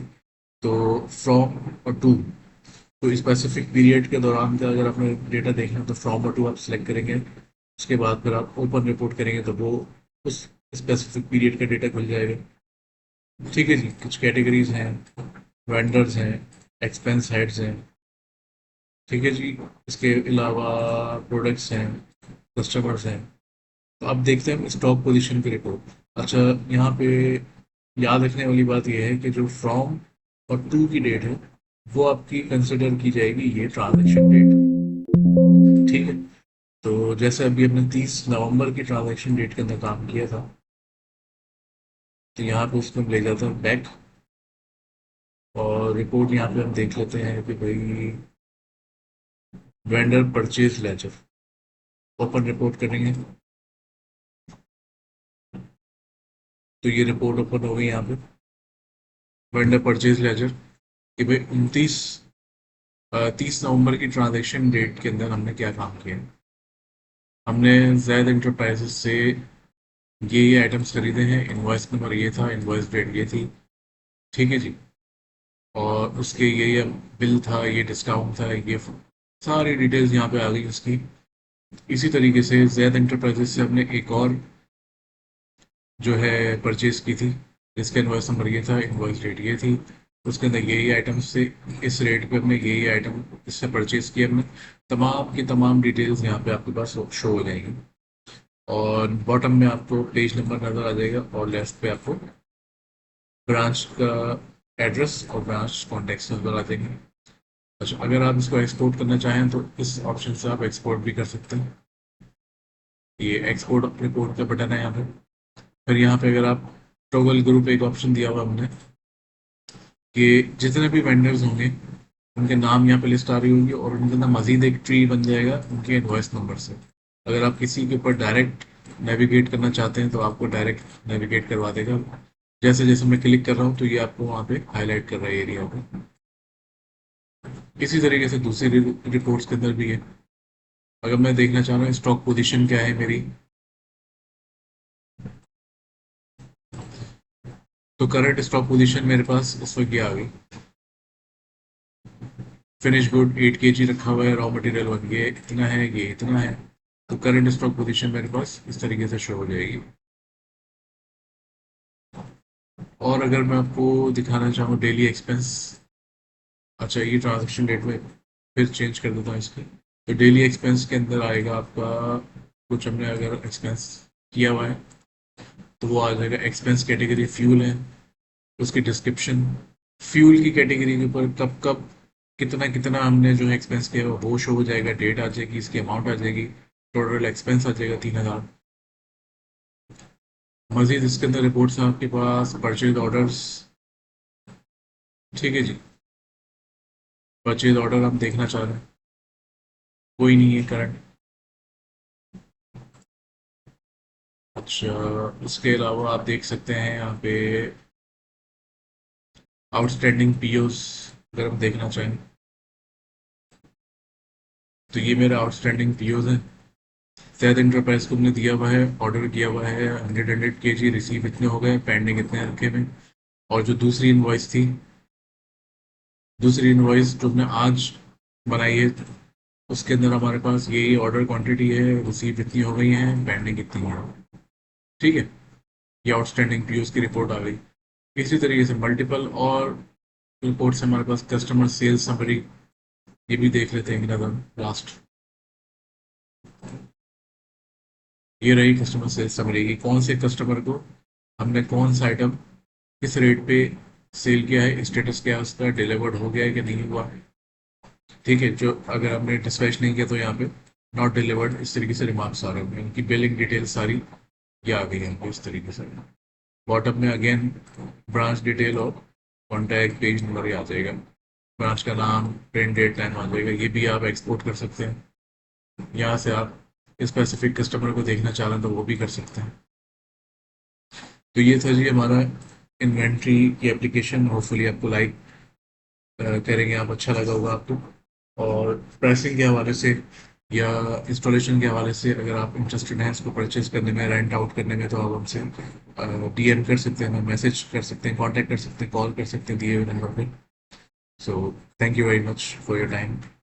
तो फ्रॉम और टू, तो स्पेसिफिक पीरियड के दौरान का अगर आपने डेटा देखना है तो फ्रॉम और टू आप सेलेक्ट करेंगे। उसके बाद फिर आप ओपन रिपोर्ट करेंगे तो वो उस स्पेसिफिक पीरियड का डेटा खुल जाएगा। ठीक है जी, कुछ कैटेगरीज हैं, वेंडर्स हैं, एक्सपेंस हेड्स हैं। ठीक है जी, इसके अलावा प्रोडक्ट्स हैं, कस्टमर्स हैं। तो अब देखते हैं स्टॉक पोजीशन की रिपोर्ट। अच्छा, यहाँ पे याद रखने वाली बात यह है कि जो फ्रॉम और टू की डेट है वो आपकी कंसिडर की जाएगी ये ट्रांजैक्शन डेट। ठीक है, तो जैसे अभी हमने 30 नवंबर की ट्रांजैक्शन डेट के अंदर काम किया था, तो यहाँ पे उसको हम ले जाते हैं बैक, और रिपोर्ट यहाँ पे हम देख लेते हैं कि भाई vendor purchase laser, open report करेंगे तो ये रिपोर्ट ओपन हो गई यहाँ पे। वेंडर परचेज लेजर कि भाई 30 नवंबर की ट्रांजैक्शन डेट के अंदर हमने क्या काम किया। हमने जैद इंटरप्राइजेस से ये आइटम्स खरीदे हैं, इनवॉइस नंबर ये था, इनवॉइस डेट ये थी। ठीक है जी, और उसके ये बिल था, ये डिस्काउंट था, ये सारी डिटेल्स यहाँ पे आ गई उसकी। इसी तरीके से जैद इंटरप्राइजेस से हमने एक और जो है परचेज की थी, जिसका इनवॉइस नंबर ये था, इनवॉइस डेट ये थी। उसके अंदर यही आइटम्स थे, इस रेट पे हमने यही आइटम इससे परचेज किया हमने। तमाम की तमाम डिटेल्स यहाँ पे आपके पास शो हो जाएंगी, और बॉटम में आपको पेज नंबर नज़र आ जाएगा, और लेफ्ट पे आपको ब्रांच का एड्रेस और ब्रांच कॉन्टेक्ट नंबर आ जाएंगे। अच्छा, अगर आप इसको एक्सपोर्ट करना चाहें तो इस ऑप्शन से आप एक्सपोर्ट भी कर सकते हैं। ये एक्सपोर्ट रिपोर्ट का बटन है यहाँ पे। फिर यहाँ पे अगर आप टॉगल ग्रुप, एक ऑप्शन दिया हुआ हमने कि जितने भी वेंडर्स होंगे उनके नाम यहाँ पे लिस्ट आ रही होंगी, और उनके अंदर मजीद एक ट्री बन जाएगा उनके इनवॉइस नंबर से। अगर आप किसी के ऊपर डायरेक्ट नेविगेट करना चाहते हैं तो आपको डायरेक्ट नेविगेट करवा देगा। जैसे जैसे मैं क्लिक कर रहा हूँ तो ये आपको वहाँ पे हाईलाइट कर रहा है एरिया पे। इसी तरीके से दूसरी रिपोर्ट्स के अंदर भी है। अगर मैं देखना चाह रहा हूँ स्टॉक पोजीशन क्या है मेरी, तो करंट स्टॉक पोजीशन मेरे पास इस वक्त ये आ गई। फिनिश गुड 8 kg रखा हुआ है, रॉ मटेरियल 1 ये इतना है, ये इतना है। तो करंट स्टॉक पोजीशन मेरे पास इस तरीके से शो हो जाएगी। और अगर मैं आपको दिखाना चाहूँ डेली एक्सपेंस, अच्छा ये ट्रांजेक्शन डेट में फिर चेंज कर देता हूँ इसके। तो डेली एक्सपेंस के अंदर आएगा आपका, कुछ हमने अगर एक्सपेंस किया हुआ है तो वो आ जाएगा एक्सपेंस कैटेगरी फ्यूल है, उसकी डिस्क्रिप्शन, फ्यूल की कैटेगरी के ऊपर कब कब कितना कितना हमने जो है एक्सपेंस किया वो शो हो जाएगा, डेट आ जाएगी, इसकी अमाउंट आ जाएगी, टोटल एक्सपेंस आ जाएगा 3,000। मजीद इसके अंदर रिपोर्ट्स हैं आपके पास, परचेज ऑर्डर्स। ठीक है जी, परचेज ऑर्डर हम देखना चाह रहे हैं, कोई नहीं है करंट। अच्छा, उसके अलावा आप देख सकते हैं यहाँ पे आउटस्टैंडिंग पीओस, अगर हम देखना चाहें तो ये मेरा आउटस्टैंडिंग पीओस है। सैयद इंटरप्राइज को हमने दिया हुआ है, ऑर्डर किया हुआ है 100 रिसीव इतने हो गए, पेंडिंग इतने रखे हुए। और जो दूसरी इनवॉइस जो हमने आज बनाई है, उसके अंदर हमारे पास ये ऑर्डर क्वांटिटी है, रिसीव इतनी हो गई है, पेंडिंग इतनी है। ठीक है, ये आउटस्टैंडिंग पीओस की रिपोर्ट आ गई। इसी तरीके से मल्टीपल और रिपोर्ट्स हमारे पास, कस्टमर सेल्स समरी, ये भी देख लेते हैं नजर लास्ट। ये रही कस्टमर सेल्स समरी की, कौन से कस्टमर को हमने कौन सा आइटम किस रेट पे सेल किया है, स्टेटस क्या है उसका, डिलीवर्ड हो गया है कि नहीं हुआ। ठीक है, जो अगर हमने डिस्पैच नहीं किया तो यहाँ पे नॉट डिलीवर्ड इस तरीके से रिमार्क्स आ रहे होंगे, उनकी बिलिंग डिटेल सारी ये आ गई है इस तरीके से। बॉटम में अगेन ब्रांच डिटेल और कॉन्टैक्ट पेज नंबर ही आ जाएगा, ब्रांच का नाम, प्रिंट डेट टाइम आ जाएगा। ये भी आप एक्सपोर्ट कर सकते हैं, यहाँ से आप स्पेसिफिक कस्टमर को देखना चाह रहे हैं तो वो भी कर सकते हैं। तो ये था जी हमारा इन्वेंट्री की एप्लीकेशन, होपफुली आपको लाइक करेंगे आप, अच्छा लगा होगा आपको। और प्राइसिंग के हवाले से या इंस्टॉलेशन के हवाले से अगर आप इंटरेस्टेड हैं इसको परचेज करने में, रेंट आउट करने में, तो आप हमसे डीएम कर सकते हैं, मैसेज कर सकते हैं, कांटेक्ट कर सकते हैं, कॉल कर सकते हैं दिए हुए नंबर पे। So thank you very much for your time.